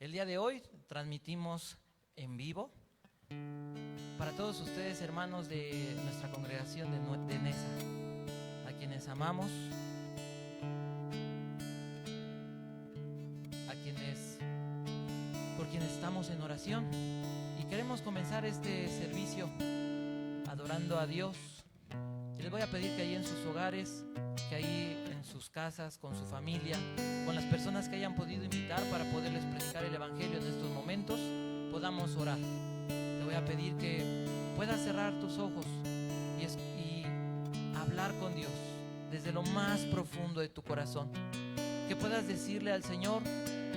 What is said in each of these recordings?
El día de hoy transmitimos en vivo para todos ustedes, hermanos de nuestra congregación de Nesa, a quienes amamos, por quienes estamos en oración, y queremos comenzar este servicio adorando a Dios. Y les voy a pedir que ahí en sus hogares, que ahí en sus casas, con su familia, con las personas que hayan podido invitar para poderles predicar el evangelio en estos momentos, podamos orar. Te voy a pedir que puedas cerrar tus ojos y hablar con Dios desde lo más profundo de tu corazón. Que puedas decirle al Señor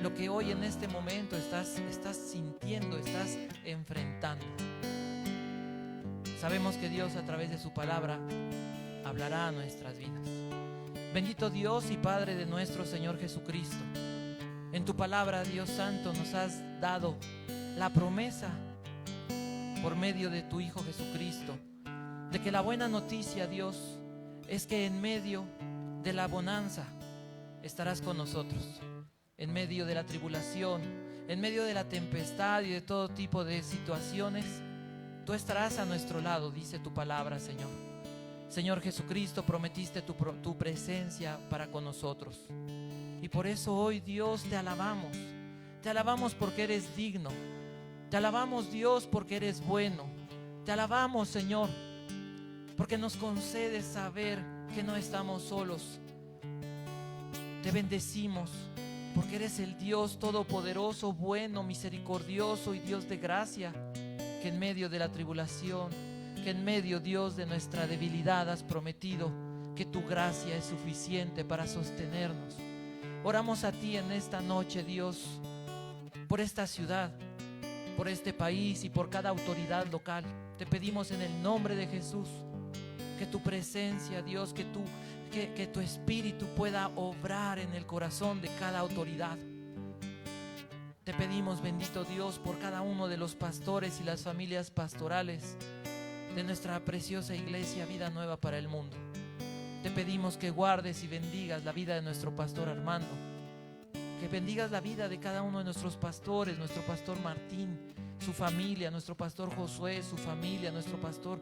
lo que hoy en este momento estás sintiendo, estás enfrentando. Sabemos que Dios, a través de su palabra, hablará a nuestras vidas. Bendito Dios y Padre de nuestro Señor Jesucristo, en tu palabra, Dios Santo, nos has dado la promesa por medio de tu Hijo Jesucristo, de que la buena noticia, Dios, es que en medio de la bonanza estarás con nosotros, en medio de la tribulación, en medio de la tempestad y de todo tipo de situaciones. Tú estarás a nuestro lado, dice tu palabra, Señor. Señor Jesucristo, prometiste tu presencia para con nosotros. Y por eso hoy, Dios, te alabamos. Te alabamos porque eres digno. Te alabamos, Dios, porque eres bueno. Te alabamos, Señor, porque nos concedes saber que no estamos solos. Te bendecimos porque eres el Dios todopoderoso, bueno, misericordioso y Dios de gracia, que en medio de la tribulación, que en medio, Dios, de nuestra debilidad has prometido que tu gracia es suficiente para sostenernos. Oramos a ti en esta noche, Dios, por esta ciudad, por este país y por cada autoridad local. Te pedimos en el nombre de Jesús que tu presencia, Dios, que tu espíritu pueda obrar en el corazón de cada autoridad. Te pedimos, bendito Dios, por cada uno de los pastores y las familias pastorales de nuestra preciosa iglesia Vida Nueva para el Mundo. Te pedimos que guardes y bendigas la vida de nuestro pastor Armando, que bendigas la vida de cada uno de nuestros pastores, nuestro pastor Martín, su familia, nuestro pastor Josué, su familia, nuestro pastor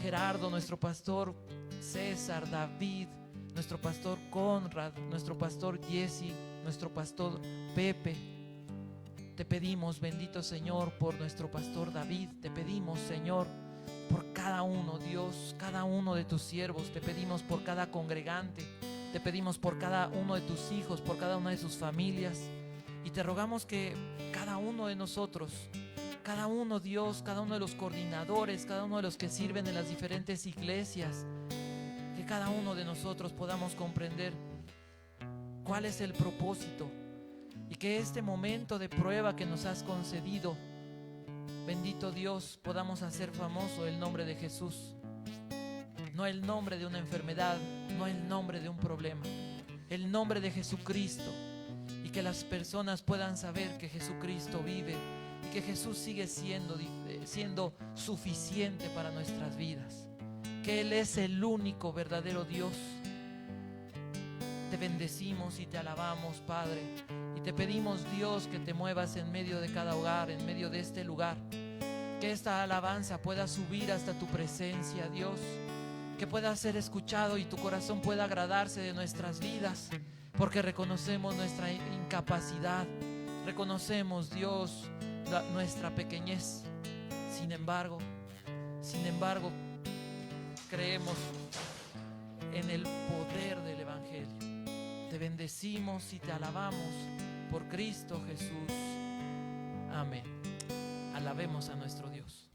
Gerardo, nuestro pastor César, David, nuestro pastor Conrad, nuestro pastor Jesse, nuestro pastor Pepe. Te pedimos, bendito Señor, por nuestro pastor David. Te pedimos, Señor, por cada uno, Dios, cada uno de tus siervos. Te pedimos por cada congregante. Te pedimos por cada uno de tus hijos, por cada una de sus familias. Y te rogamos que cada uno de nosotros, cada uno, Dios, cada uno de los coordinadores, cada uno de los que sirven en las diferentes iglesias, que cada uno de nosotros podamos comprender cuál es el propósito, y que este momento de prueba que nos has concedido, bendito Dios, podamos hacer famoso el nombre de Jesús. No el nombre de una enfermedad, no el nombre de un problema, el nombre de Jesucristo. Y que las personas puedan saber que Jesucristo vive y que Jesús sigue siendo suficiente para nuestras vidas, que Él es el único verdadero Dios. Te bendecimos y te alabamos, Padre, y te pedimos, Dios, que te muevas en medio de cada hogar, en medio de este lugar, que esta alabanza pueda subir hasta tu presencia, Dios, que pueda ser escuchado y tu corazón pueda agradarse de nuestras vidas, porque reconocemos nuestra incapacidad, reconocemos, Dios, nuestra pequeñez. Sin embargo, creemos en el poder del evangelio. Te bendecimos y te alabamos por Cristo Jesús. Amén. Alabemos a nuestro Dios.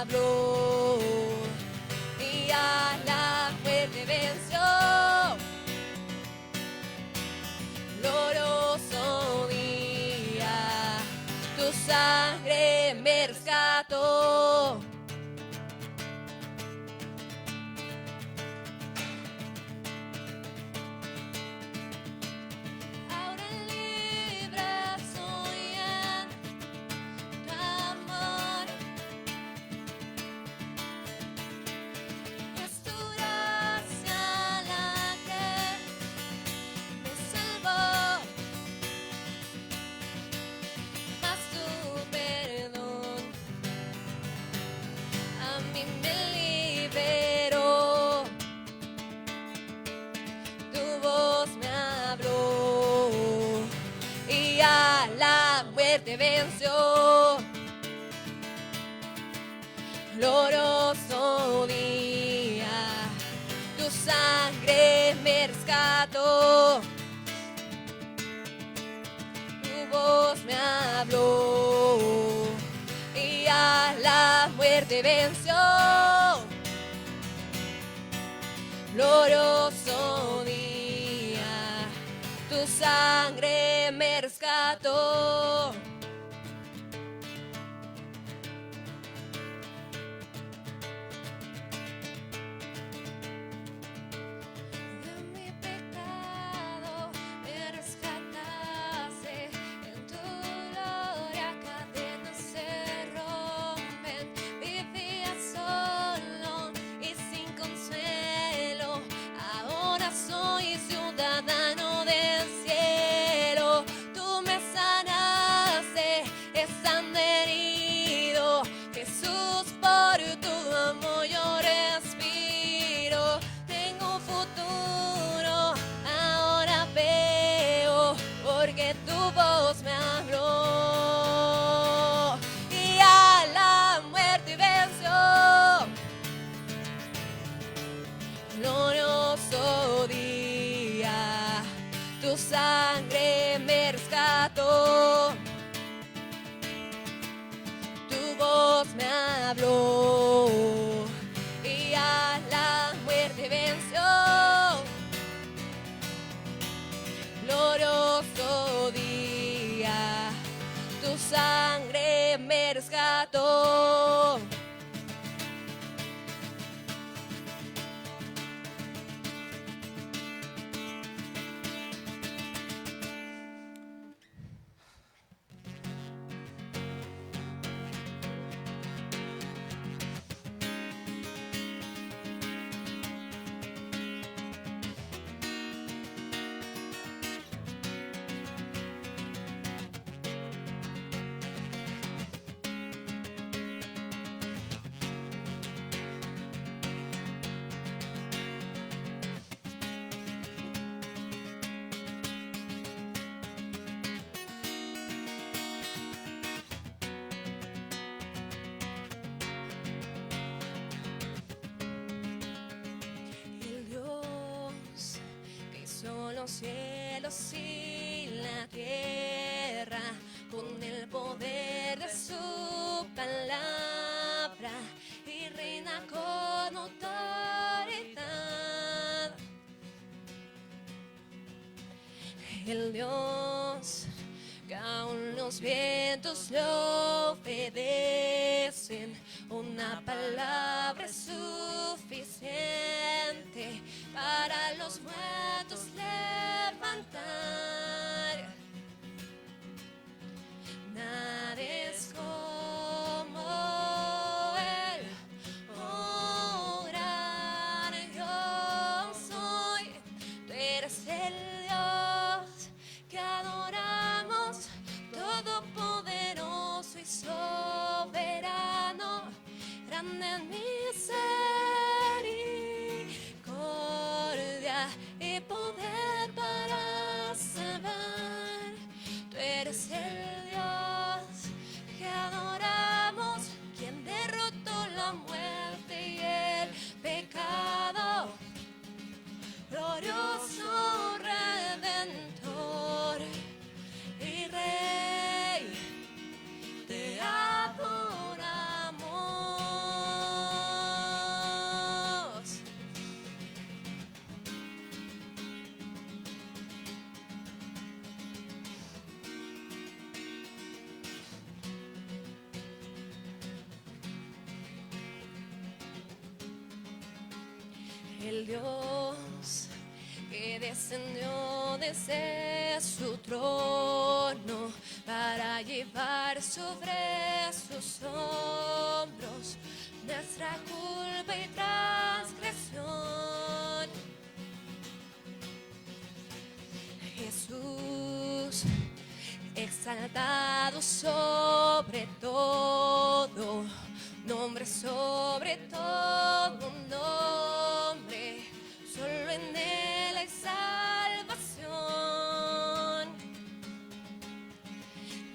habló y a la muerte venció. Glorioso día, tu sangre me rescató. Ahora libre soy en tu amor. Es tu gracia la que me salvó, mas tu perdón a mí me liberó. Tu voz me habló y a la muerte venció. Glorioso día, tu sangre me rescató. Tu voz me habló y a la muerte venció. Glorioso día, tu sangre me rescató. De mi pecado me rescataste, en tu gloria cadenas se rompen. Vivía solo y sin consuelo, ahora soy ciudadano del cielo. Tú me sanaste estando herido, Jesús, por tu amor yo respiro. Tengo un futuro, ahora veo, porque tu voz me habló y a la muerte venció. Glorioso día, tu sangre me rescató. Tu voz me habló y a la muerte venció. Glorioso día, tu sangre me rescató. El Dios que hizo los cielos y la tierra con el poder de su palabra y reina con autoridad. El Dios que aún los vientos le obedecen, una palabra es suficiente para los muertos levantar. Nadie es como Él, oh gran yo soy. Tú eres el Dios que adoramos, todopoderoso y soberano, grande en misericordia y poder para el Dios que descendió desde su trono para llevar sobre sus hombros nuestra culpa y transgresión. Jesús, exaltado sobre todo, nombre sobre todo nombre, solo en Él hay salvación.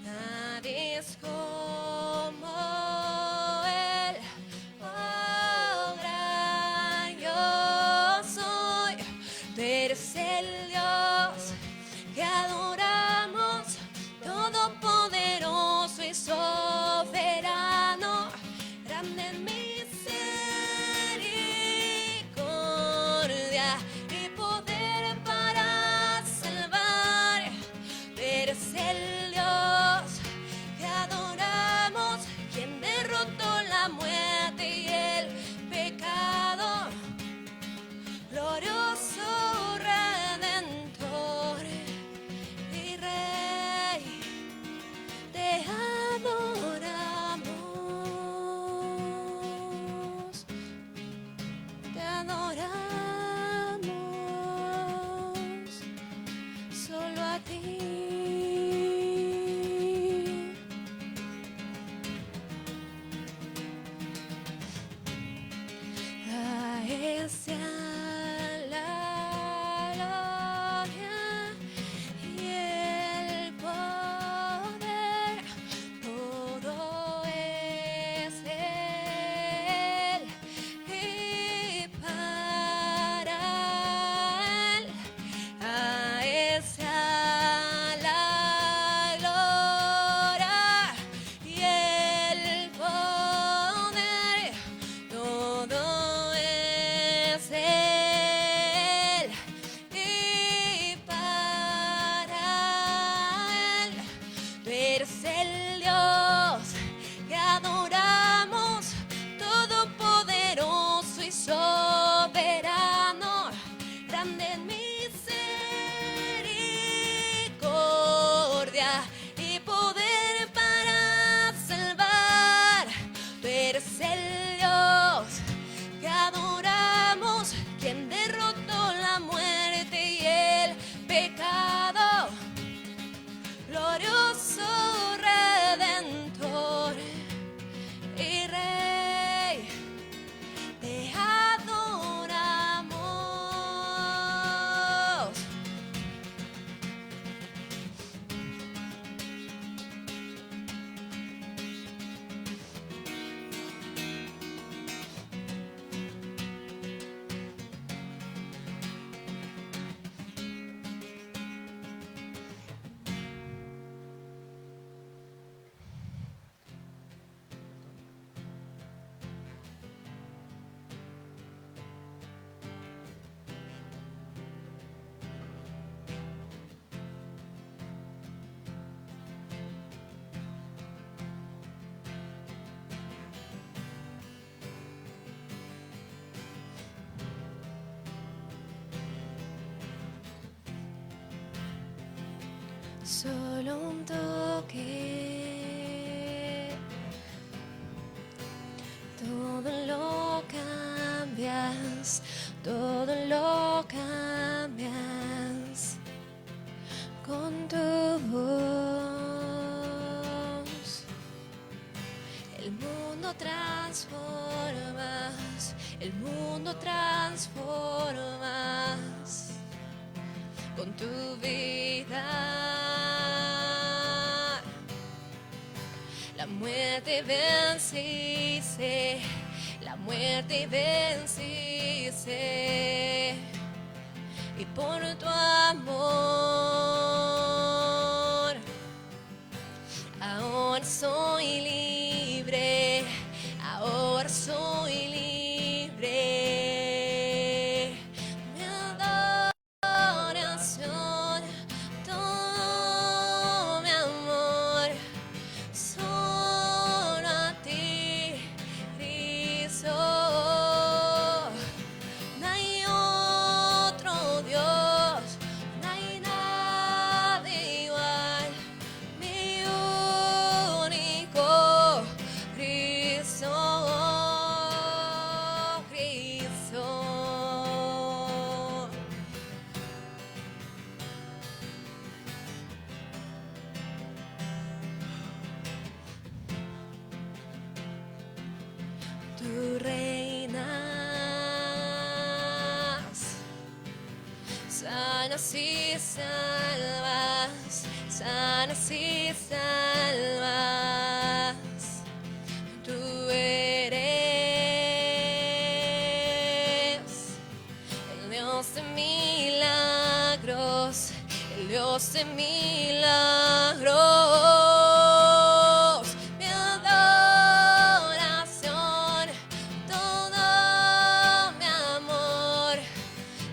Nadie es como Él, oh gran yo soy. Tú eres el Dios que adoramos, todopoderoso y soberano, grande en misericordia y poder para salvar. Tú eres el Dios que adoramos, quien derrotó la muerte y el pecado, glorioso Redentor y Rey, te adoramos, solo a ti. A Él sea la gloria y el poder, todo es Él y para Él. A Él sea la gloria y el poder, todo es Él y para Él. Tú eres el Dios que adoramos, todopoderoso y soberano, grande en misericordia y poder para salvar. Tú eres el Dios que adoramos, quien derrotó la muerte y el pecado, glorioso Redentor y Rey, te adoramos. Solo un toque, todo lo cambias, todo lo cambias con tu voz. El mundo transformas, el mundo transformas con tu vida. La muerte venciste, la muerte venciste, y por tu amor ahora soy libre, ahora soy libre. Mi adoración, todo mi amor, solo a ti, Cristo. No hay reinas. Sanas y salvas, sanas y salvas. Tú eres el Dios de milagros, el Dios de milagros. Mi adoración, todo mi amor,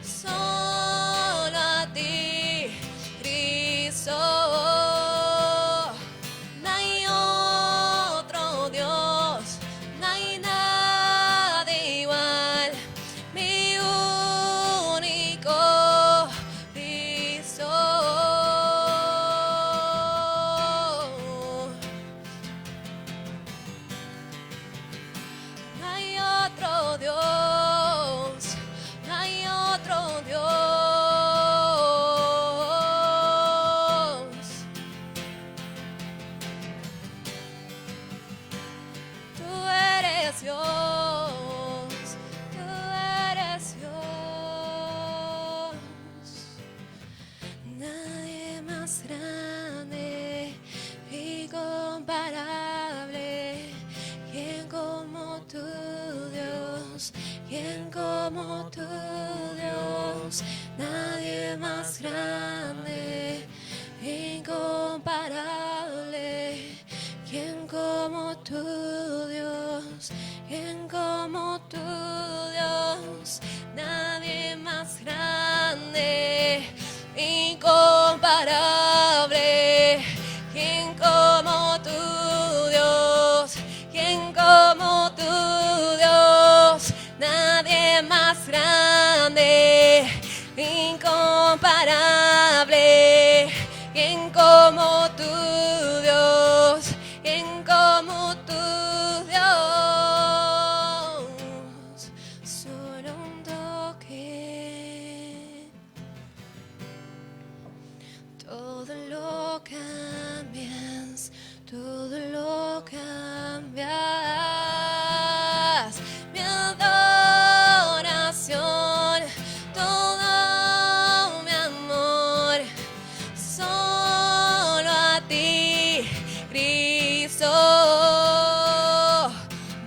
solo a ti, Cristo. No hay otro Dios, no hay nada igual, mi único Cristo. No hay otro Dios, no hay otro Dios. Tú eres Dios, tú eres Dios. Nadie más grande, incomparable. ¿Quién como tú, Dios? ¿Quién como tú, Dios? Nadie más grande, incomparable. ¿Quién como tú, Dios? ¿Quién como tú, Dios? Nadie más grande, incomparable. ¿Quién como tú, Dios? ¿Quién como tú, Dios? Nadie más grande, incomparable. ¿Quién como tú, Dios? ¿Quién como tú, Dios? Solo un toque, todo lo cambias, todo lo cambias. Mi adoración, todo mi amor, solo a ti, Cristo.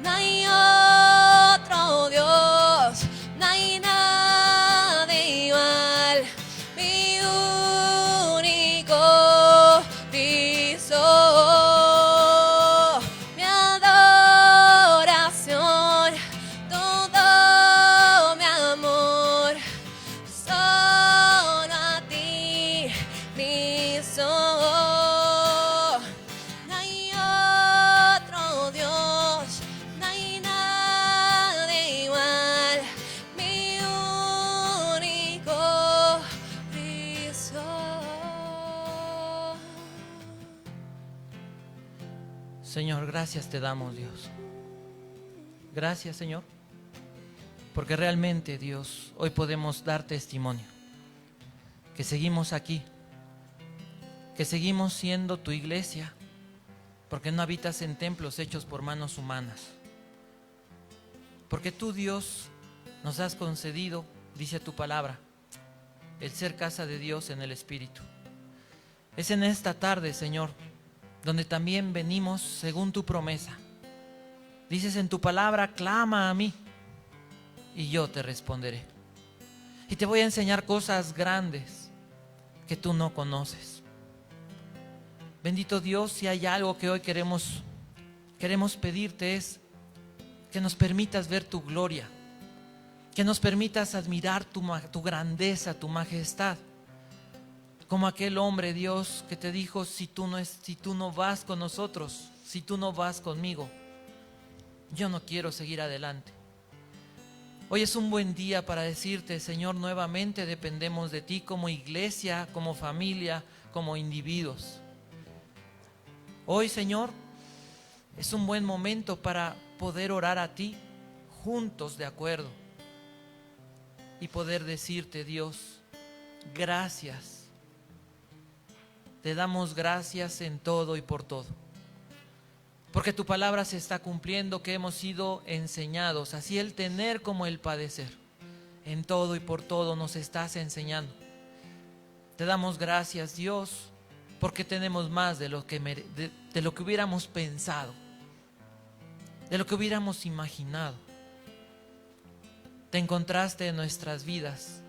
No hay otro Dios, no hay nada igual, mi único Cristo. Mi adoración, todo mi amor, solo a ti, Cristo. No hay otro Dios, no hay nada igual, mi único Cristo. Señor, gracias te damos, Dios. Gracias, Señor, porque realmente, Dios, hoy podemos dar testimonio que seguimos aquí, que seguimos siendo tu iglesia, porque no habitas en templos hechos por manos humanas, porque tú, Dios, nos has concedido, dice tu palabra, el ser casa de Dios en el Espíritu. Es en esta tarde, Señor, donde también venimos según tu promesa. Dices en tu palabra, clama a mí y yo te responderé. Y te voy a enseñar cosas grandes que tú no conoces. Bendito Dios, si hay algo que hoy queremos pedirte es que nos permitas ver tu gloria, que nos permitas admirar tu grandeza, tu majestad. Como aquel hombre, Dios, que te dijo, si tú no vas con nosotros, si tú no vas conmigo, yo no quiero seguir adelante. Hoy es un buen día para decirte, Señor, nuevamente dependemos de ti como iglesia, como familia, como individuos. Hoy, Señor, es un buen momento para poder orar a ti juntos de acuerdo y poder decirte, Dios, gracias. Te damos gracias en todo y por todo. Porque tu palabra se está cumpliendo, que hemos sido enseñados, así el tener como el padecer. En todo y por todo nos estás enseñando. Te damos gracias, Dios, porque tenemos más de lo que hubiéramos pensado, de lo que hubiéramos imaginado. Te encontraste en nuestras vidas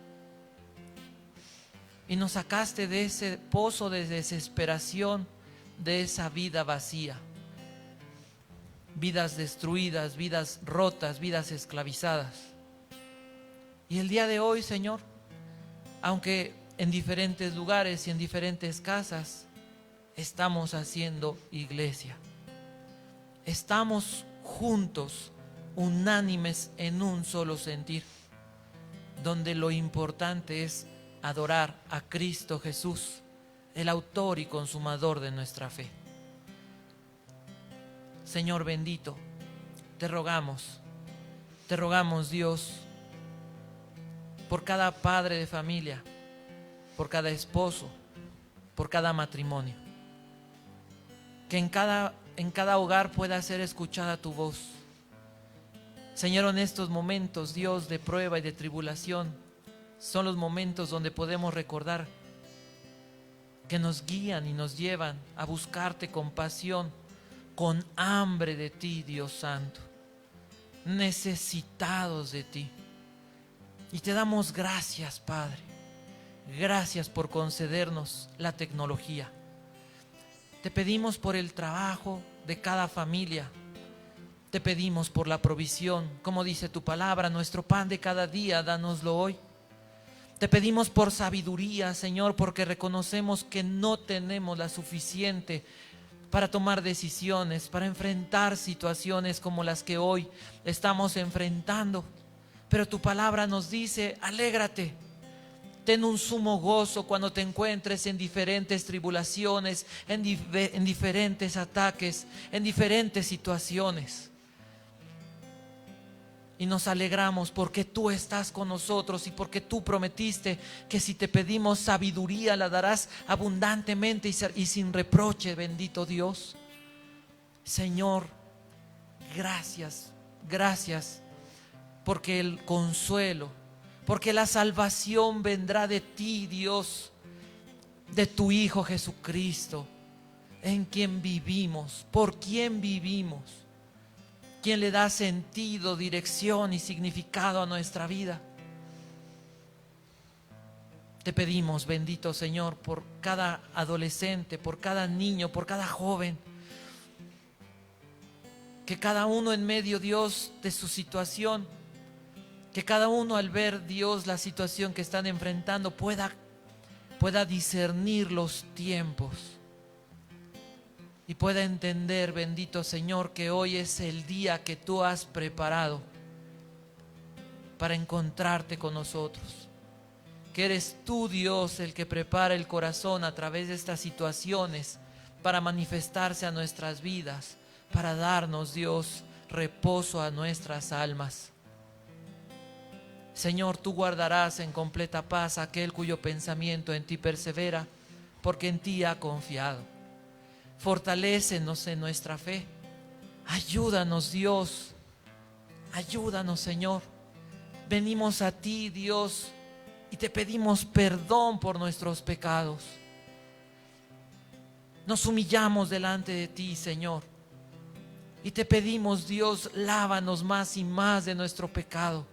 y nos sacaste de ese pozo de desesperación, de esa vida vacía. Vidas destruidas, vidas rotas, vidas esclavizadas. Y el día de hoy, Señor, aunque en diferentes lugares y en diferentes casas, estamos haciendo iglesia. Estamos juntos, unánimes en un solo sentir, donde lo importante es adorar a Cristo Jesús, el autor y consumador de nuestra fe. Señor bendito, te rogamos Dios, por cada padre de familia, por cada esposo, por cada matrimonio, que en cada hogar pueda ser escuchada tu voz. Señor, en estos momentos, Dios, de prueba y de tribulación, son los momentos donde podemos recordar que nos guían y nos llevan a buscarte con pasión, con hambre de ti, Dios Santo, necesitados de ti. Y te damos gracias, Padre. Gracias por concedernos la tecnología. Te pedimos por el trabajo de cada familia. Te pedimos por la provisión, como dice tu palabra, nuestro pan de cada día, dánoslo hoy. Te pedimos por sabiduría, Señor, porque reconocemos que no tenemos la suficiente para tomar decisiones, para enfrentar situaciones como las que hoy estamos enfrentando. Pero tu palabra nos dice, alégrate, ten un sumo gozo cuando te encuentres en diferentes tribulaciones, en diferentes ataques, en diferentes situaciones. Y nos alegramos porque tú estás con nosotros y porque tú prometiste que si te pedimos sabiduría la darás abundantemente y sin reproche, bendito Dios. Señor, gracias, gracias, porque el consuelo, porque la salvación vendrá de ti, Dios, de tu Hijo Jesucristo, en quien vivimos, por quien vivimos, quien le da sentido, dirección y significado a nuestra vida. Te pedimos, bendito Señor, por cada adolescente, por cada niño, por cada joven, que cada uno en medio, Dios, de su situación, que cada uno al ver, Dios, la situación que están enfrentando pueda discernir los tiempos y pueda entender, bendito Señor, que hoy es el día que tú has preparado para encontrarte con nosotros, que eres tú, Dios, el que prepara el corazón a través de estas situaciones para manifestarse a nuestras vidas, para darnos, Dios, reposo a nuestras almas. Señor, tú guardarás en completa paz a aquel cuyo pensamiento en ti persevera, porque en ti ha confiado. Fortalécenos en nuestra fe. Ayúdanos, Dios. Ayúdanos, Señor. Venimos a ti, Dios, y te pedimos perdón por nuestros pecados. Nos humillamos delante de ti, Señor, y te pedimos, Dios, lávanos más y más de nuestro pecado.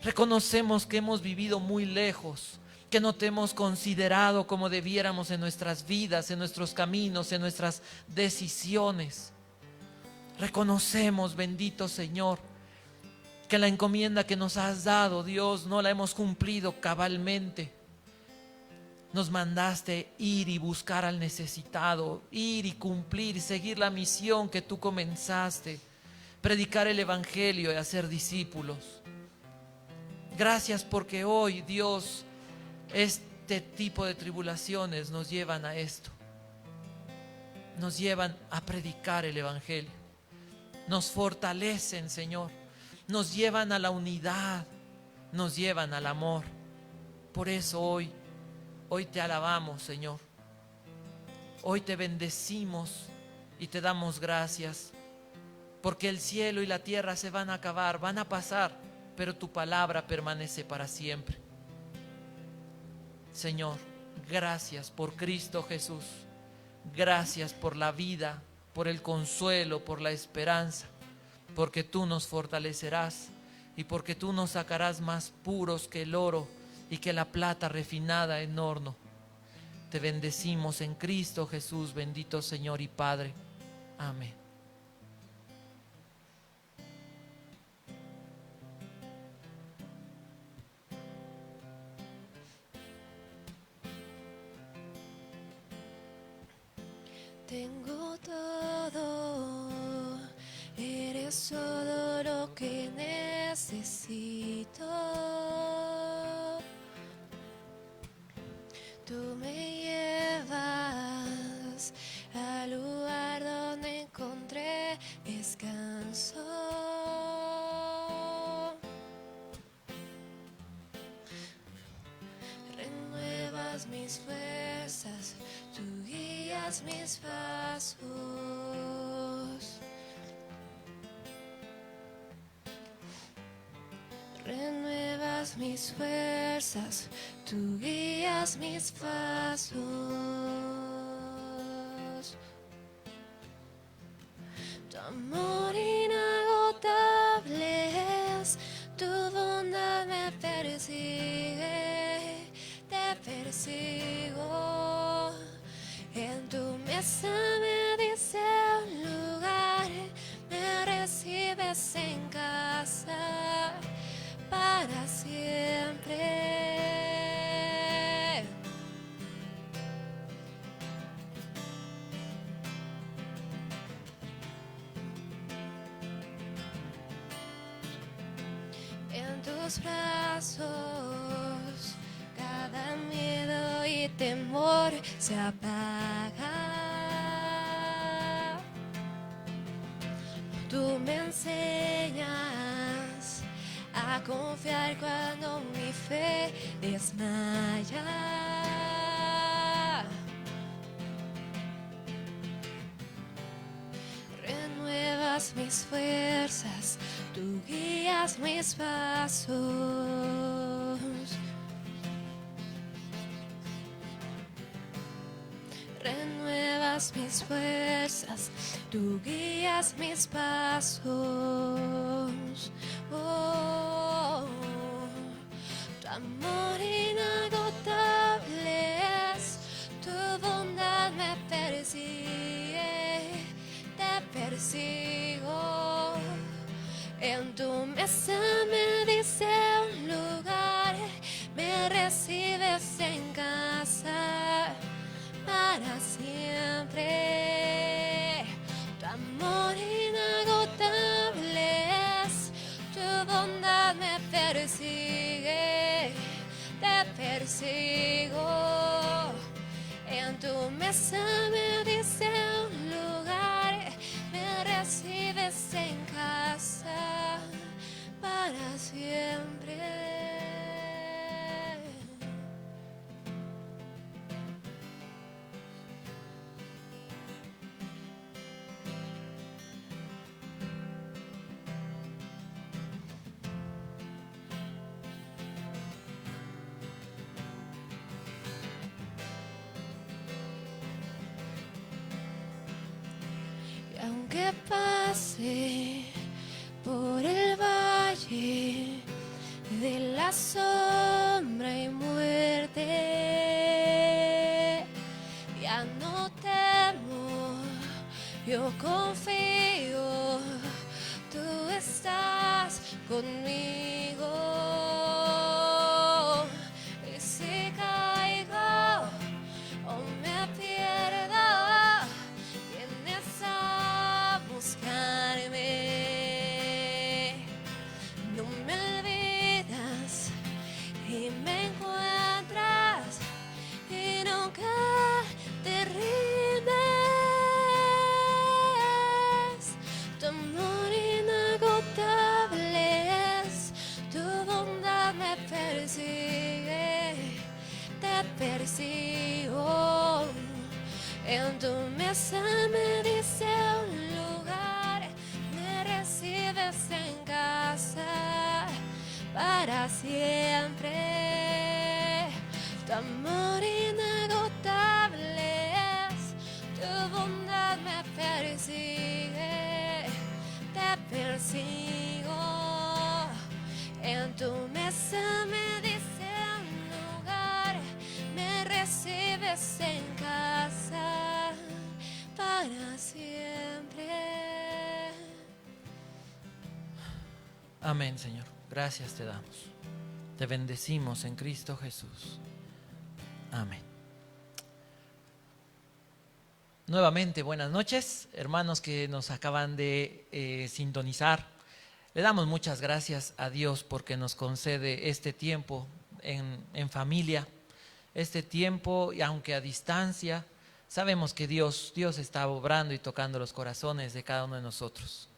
Reconocemos que hemos vivido muy lejos, que no te hemos considerado como debiéramos en nuestras vidas, en nuestros caminos, en nuestras decisiones. Reconocemos, bendito Señor, que la encomienda que nos has dado, Dios, no la hemos cumplido cabalmente. Nos mandaste ir y buscar al necesitado, ir y cumplir, seguir la misión que tú comenzaste, predicar el evangelio y hacer discípulos. Gracias porque hoy, Dios, este tipo de tribulaciones nos llevan a esto. Nos llevan a predicar el evangelio. Nos fortalecen, Señor. Nos llevan a la unidad. Nos llevan al amor. Por eso hoy te alabamos, Señor. Hoy te bendecimos y te damos gracias porque el cielo y la tierra se van a acabar, van a pasar, pero tu palabra permanece para siempre. Señor, gracias por Cristo Jesús. Gracias por la vida, por el consuelo, por la esperanza, porque tú nos fortalecerás y porque tú nos sacarás más puros que el oro y que la plata refinada en horno. Te bendecimos en Cristo Jesús, bendito Señor y Padre. Amén. Tengo todo, eres todo lo que necesito. Tú me llevas al lugar donde encontré descanso. Renuevas mis fuerzas, tú guías mis pasos. Renuevas mis fuerzas, tú guías mis pasos. Tu amor inagotable es, tu bondad me persigue, te persigo. En tu mesa me dice un lugar, me recibes en casa para siempre. En tus brazos cada miedo y temor se apaga. Tú me enseñas a confiar cuando mi fe desmaya. Renuevas mis fuerzas, tú guías mis pasos. Renuevas mis fuerzas, tú guías mis pasos. Oh, tu amor inagotable es, tu bondad me persigue, te persigo. En tu mesa me dice un lugar, me recibes en casa para siempre. Tu amor inagotable es, tu bondad me persigue, te persigo. En tu mesa me dice un lugar, me recibes en casa para siempre. Aunque pase por el valle de la sombra y muerte, ya no temo, yo confío, tú estás conmigo. Y si caigo o me pierdo, buscarme, no me olvidas y me encuentras y nunca te rindes. Tu amor inagotable es, tu bondad me persigue, te persigo. En tu mesa me dice un lugar, me para siempre. Tu amor inagotable es, tu bondad me persigue, te persigo. En tu mesa me dicen lugar, me recibes en casa para siempre. Amén, Señor. Gracias te damos. Te bendecimos en Cristo Jesús. Amén. Nuevamente, buenas noches, hermanos que nos acaban de sintonizar. Le damos muchas gracias a Dios porque nos concede este tiempo en familia, este tiempo, y aunque a distancia, sabemos que Dios está obrando y tocando los corazones de cada uno de nosotros.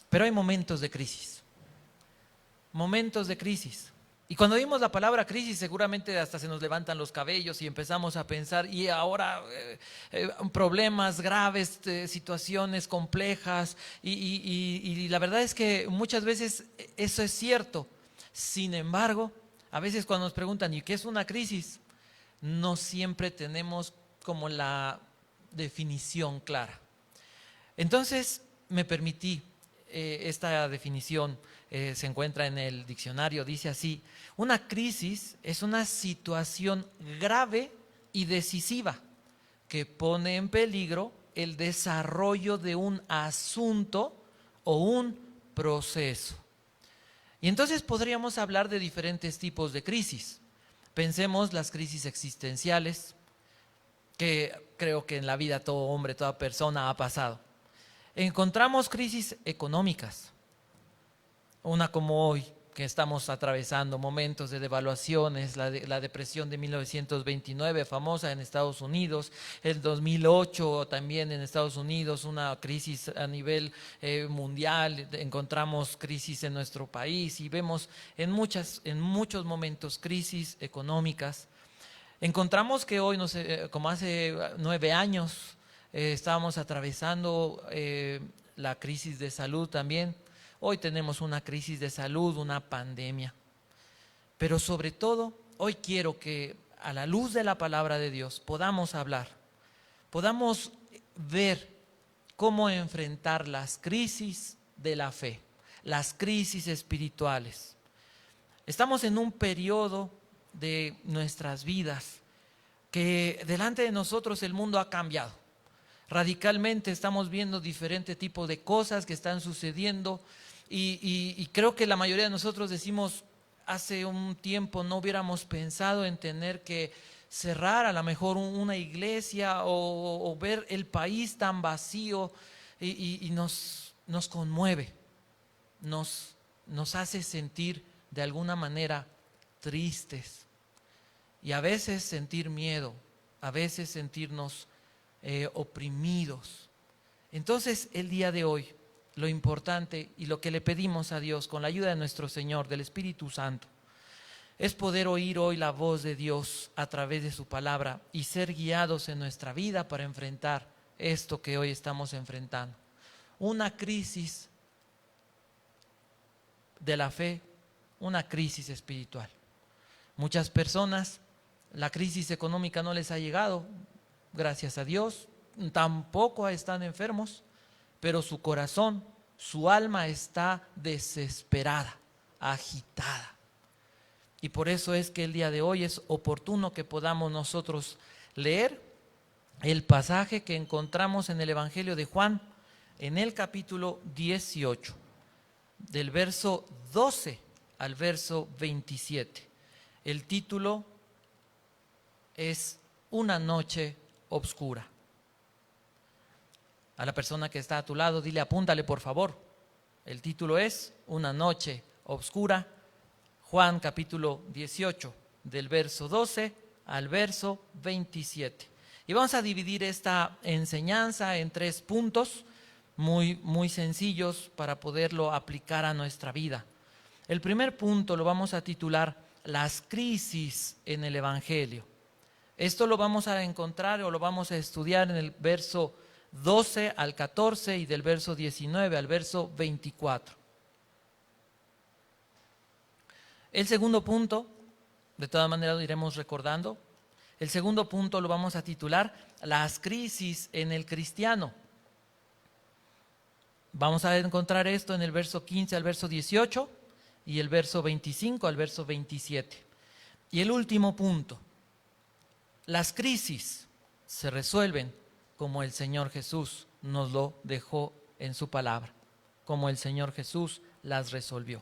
Pero hay momentos de crisis. Momentos de crisis. Y cuando oímos la palabra crisis, seguramente hasta se nos levantan los cabellos y empezamos a pensar, y ahora problemas graves, situaciones complejas, y la verdad es que muchas veces eso es cierto. Sin embargo, a veces cuando nos preguntan, ¿y qué es una crisis?, no siempre tenemos como la definición clara. Entonces me permití esta definición. Se encuentra en el diccionario, dice así: una crisis es una situación grave y decisiva que pone en peligro el desarrollo de un asunto o un proceso. Y entonces podríamos hablar de diferentes tipos de crisis. Pensemos las crisis existenciales, que creo que en la vida todo hombre, toda persona ha pasado. Encontramos crisis económicas. Una como hoy, que estamos atravesando momentos de devaluaciones, la depresión de 1929, famosa en Estados Unidos, el 2008 también en Estados Unidos, una crisis a nivel mundial. Encontramos crisis en nuestro país y vemos en muchos momentos crisis económicas. Encontramos que hoy, no sé, como hace 9 años, estábamos atravesando la crisis de salud también. Hoy tenemos una crisis de salud, una pandemia. Pero sobre todo, hoy quiero que a la luz de la palabra de Dios podamos hablar, podamos ver cómo enfrentar las crisis de la fe, las crisis espirituales. Estamos en un periodo de nuestras vidas que delante de nosotros el mundo ha cambiado. Radicalmente estamos viendo diferentes tipos de cosas que están sucediendo. Y creo que la mayoría de nosotros decimos, hace un tiempo no hubiéramos pensado en tener que cerrar a lo mejor una iglesia o ver el país tan vacío, y nos conmueve, nos hace sentir de alguna manera tristes, y a veces sentir miedo, a veces sentirnos oprimidos. Entonces el día de hoy, lo importante y lo que le pedimos a Dios con la ayuda de nuestro Señor, del Espíritu Santo, es poder oír hoy la voz de Dios a través de su palabra y ser guiados en nuestra vida para enfrentar esto que hoy estamos enfrentando. Una crisis de la fe, una crisis espiritual. Muchas personas, la crisis económica no les ha llegado, gracias a Dios, tampoco están enfermos, pero su corazón, su alma está desesperada, agitada. Y por eso es que el día de hoy es oportuno que podamos nosotros leer el pasaje que encontramos en el Evangelio de Juan, en el capítulo 18, del verso 12 al verso 27. El título es Una noche oscura. A la persona que está a tu lado, dile, apúntale por favor. El título es Una noche oscura. Juan capítulo 18, del verso 12 al verso 27. Y vamos a dividir esta enseñanza en 3 puntos muy sencillos para poderlo aplicar a nuestra vida. El primer punto lo vamos a titular Las crisis en el Evangelio. Esto lo vamos a encontrar o lo vamos a estudiar en el verso 12 al 14 y del verso 19 al verso 24. El segundo punto, de todas maneras lo iremos recordando, el segundo punto lo vamos a titular las crisis en el cristiano. Vamos a encontrar esto en el verso 15 al verso 18 y el verso 25 al verso 27. Y el último punto, las crisis se resuelven como el Señor Jesús nos lo dejó en su palabra, como el Señor Jesús las resolvió.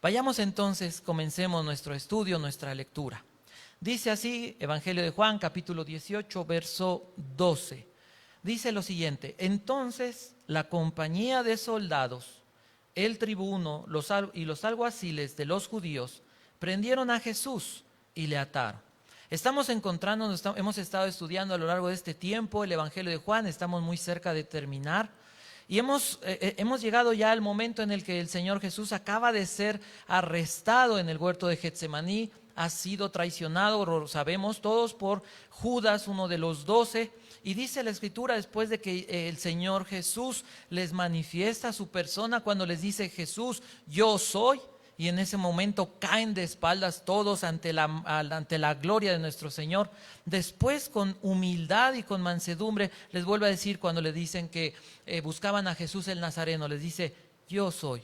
Vayamos entonces, comencemos nuestro estudio, nuestra lectura. Dice así, Evangelio de Juan, capítulo 18, verso 12. Dice lo siguiente: entonces la compañía de soldados, el tribuno y los alguaciles de los judíos prendieron a Jesús y le ataron. Estamos encontrándonos, hemos estado estudiando a lo largo de este tiempo el Evangelio de Juan, estamos muy cerca de terminar. Y hemos llegado ya al momento en el que el Señor Jesús acaba de ser arrestado en el huerto de Getsemaní, ha sido traicionado, lo sabemos todos, por Judas, uno de los 12. Y dice la Escritura, después de que el Señor Jesús les manifiesta su persona, cuando les dice Jesús, yo soy, y en ese momento caen de espaldas todos ante la gloria de nuestro Señor. Después, con humildad y con mansedumbre, les vuelve a decir, cuando le dicen que buscaban a Jesús el Nazareno, les dice, yo soy.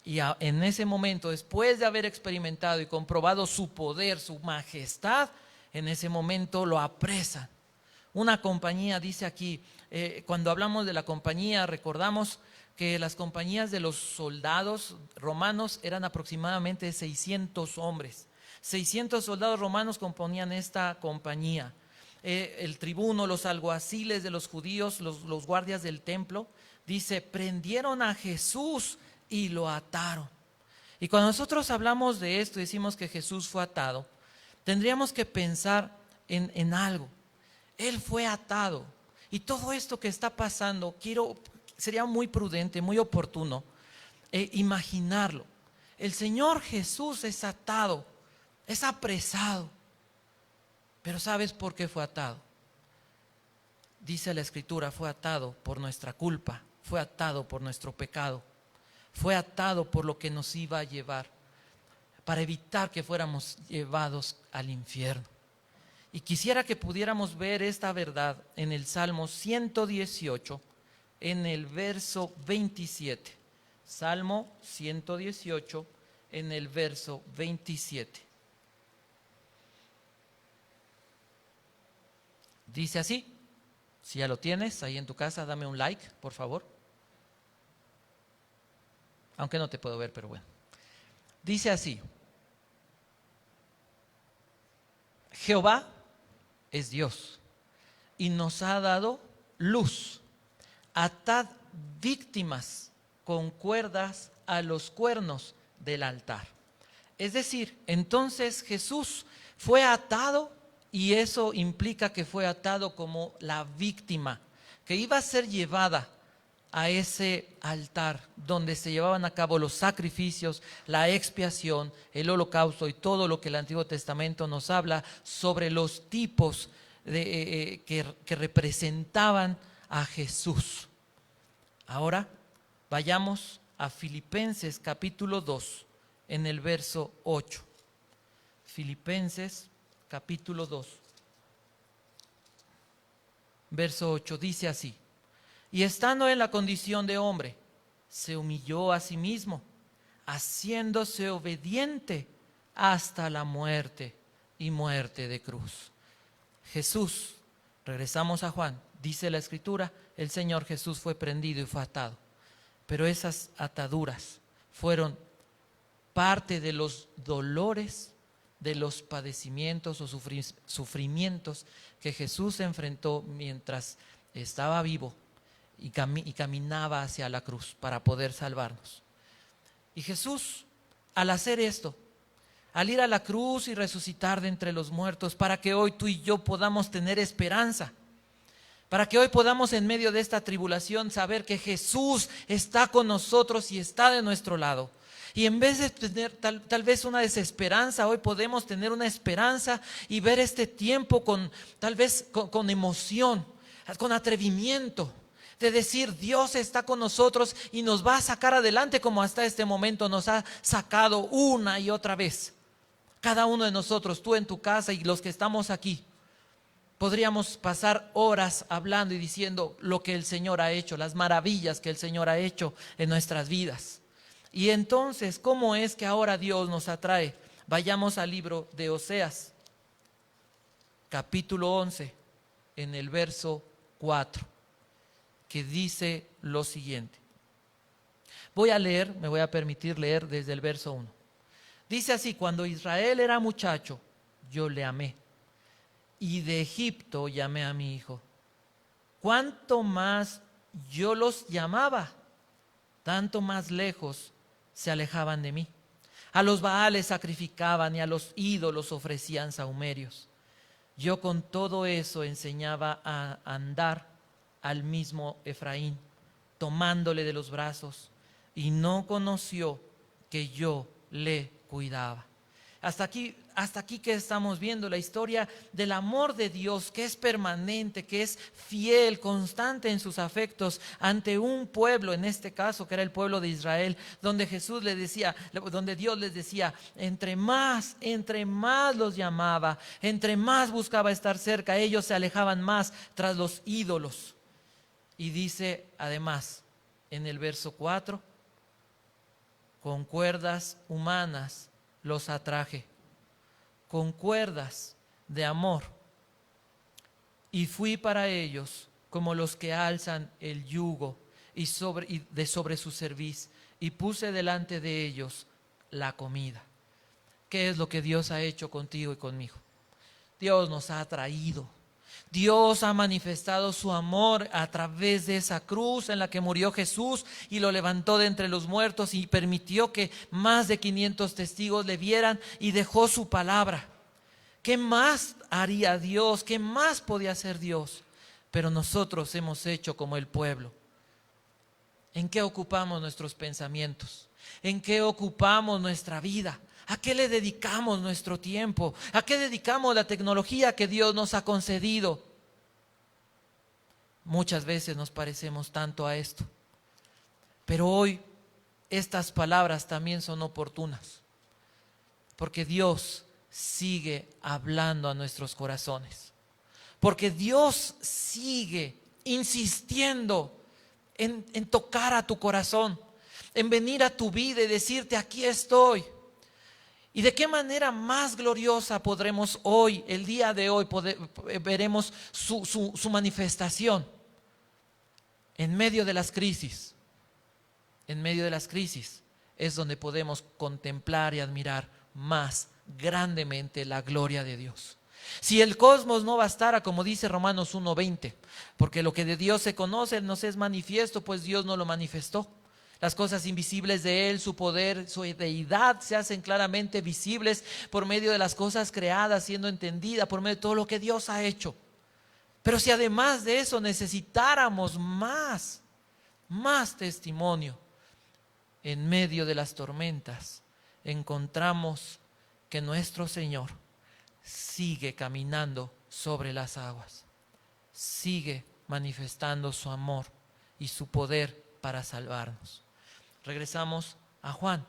Y en ese momento, después de haber experimentado y comprobado su poder, su majestad, en ese momento lo apresan. Una compañía, dice aquí, cuando hablamos de la compañía, recordamos que las compañías de los soldados romanos eran aproximadamente 600 hombres. 600 soldados romanos componían esta compañía. El tribuno, los alguaciles de los judíos, los guardias del templo, dice, prendieron a Jesús y lo ataron. Y cuando nosotros hablamos de esto, decimos que Jesús fue atado, tendríamos que pensar en algo. Él fue atado. Y todo esto que está pasando, sería muy prudente, muy oportuno imaginarlo. El Señor Jesús es atado, es apresado. Pero ¿sabes por qué fue atado? Dice la Escritura, fue atado por nuestra culpa, fue atado por nuestro pecado, fue atado por lo que nos iba a llevar, para evitar que fuéramos llevados al infierno. Y quisiera que pudiéramos ver esta verdad en el Salmo 118, en el verso 27. Salmo 118, en el verso 27. Dice así, si ya lo tienes ahí en tu casa, dame un like, por favor. Aunque no te puedo ver, pero bueno. Dice así: Jehová es Dios y nos ha dado luz. Atad víctimas con cuerdas a los cuernos del altar. Es decir, entonces Jesús fue atado, y eso implica que fue atado como la víctima, que iba a ser llevada a ese altar donde se llevaban a cabo los sacrificios, la expiación, el holocausto y todo lo que el Antiguo Testamento nos habla sobre los tipos que representaban a Jesús. Ahora vayamos a Filipenses capítulo 2 en el verso 8. Filipenses capítulo 2, verso 8, dice así: y estando en la condición de hombre, se humilló a sí mismo, haciéndose obediente hasta la muerte y muerte de cruz. Jesús, regresamos a Juan, dice la Escritura, el Señor Jesús fue prendido y fue atado. Pero esas ataduras fueron parte de los dolores, de los padecimientos o sufrimientos que Jesús enfrentó mientras estaba vivo y caminaba hacia la cruz para poder salvarnos. Y Jesús, al hacer esto, al ir a la cruz y resucitar de entre los muertos, para que hoy tú y yo podamos tener esperanza, para que hoy podamos en medio de esta tribulación saber que Jesús está con nosotros y está de nuestro lado. Y en vez de tener tal vez una desesperanza, hoy podemos tener una esperanza y ver este tiempo tal vez con emoción, con atrevimiento. de decir: Dios está con nosotros y nos va a sacar adelante, como hasta este momento nos ha sacado una y otra vez. Cada uno de nosotros, tú en tu casa y los que estamos aquí, podríamos pasar horas hablando y diciendo lo que el Señor ha hecho, las maravillas que el Señor ha hecho en nuestras vidas. Y entonces, ¿cómo es que ahora Dios nos atrae? Vayamos al libro de Oseas, capítulo 11, en el verso 4, que dice lo siguiente. Voy a leer, me voy a permitir leer desde el verso 1. Dice así: cuando Israel era muchacho, yo le amé, y de Egipto llamé a mi hijo. Cuanto más yo los llamaba, tanto más lejos se alejaban de mí. A los Baales sacrificaban y a los ídolos ofrecían sahumerios. Yo con todo eso enseñaba a andar al mismo Efraín, tomándole de los brazos, y no conoció que yo le cuidaba. Hasta aquí que estamos viendo la historia del amor de Dios, que es permanente, que es fiel, constante en sus afectos ante un pueblo, en este caso que era el pueblo de Israel, donde Jesús les decía, donde Dios les decía, entre más los llamaba, entre más buscaba estar cerca, ellos se alejaban más tras los ídolos. Y dice además en el verso 4, con cuerdas humanas los atraje, con cuerdas de amor, y fui para ellos como los que alzan el yugo y de sobre su cerviz, y puse delante de ellos la comida. ¿Qué es lo que Dios ha hecho contigo y conmigo? Dios nos ha atraído. Dios ha manifestado su amor a través de esa cruz en la que murió Jesús y lo levantó de entre los muertos y permitió que más de 500 testigos le vieran y dejó su palabra. ¿Qué más haría Dios? ¿Qué más podía hacer Dios? Pero nosotros hemos hecho como el pueblo. ¿En qué ocupamos nuestros pensamientos? ¿En qué ocupamos nuestra vida? ¿A qué le dedicamos nuestro tiempo? ¿A qué dedicamos la tecnología que Dios nos ha concedido? Muchas veces nos parecemos tanto a esto. Pero hoy estas palabras también son oportunas, porque Dios sigue hablando a nuestros corazones. Porque Dios sigue insistiendo en tocar a tu corazón, en venir a tu vida y decirte: aquí estoy. ¿Y de qué manera más gloriosa podremos hoy, el día de hoy, veremos su manifestación? En medio de las crisis. En medio de las crisis es donde podemos contemplar y admirar más grandemente la gloria de Dios. Si el cosmos no bastara, como dice Romanos 1:20, porque lo que de Dios se conoce nos es manifiesto, pues Dios no lo manifestó. Las cosas invisibles de Él, su poder, su deidad se hacen claramente visibles por medio de las cosas creadas, siendo entendida por medio de todo lo que Dios ha hecho. Pero si además de eso necesitáramos más testimonio, en medio de las tormentas encontramos que nuestro Señor sigue caminando sobre las aguas, sigue manifestando su amor y su poder para salvarnos. Regresamos a Juan.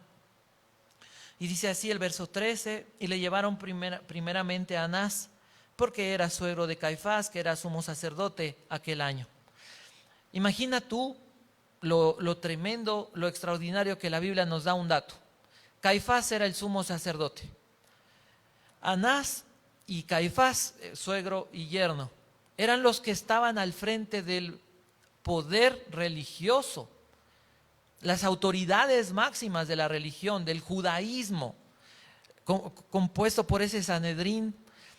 Y dice así el verso 13: y le llevaron primeramente a Anás, porque era suegro de Caifás, que era sumo sacerdote aquel año. Imagina tú lo tremendo, lo extraordinario que la Biblia nos da un dato. Caifás era el sumo sacerdote. Anás y Caifás, suegro y yerno, eran los que estaban al frente del poder religioso, las autoridades máximas de la religión, del judaísmo, compuesto por ese Sanedrín,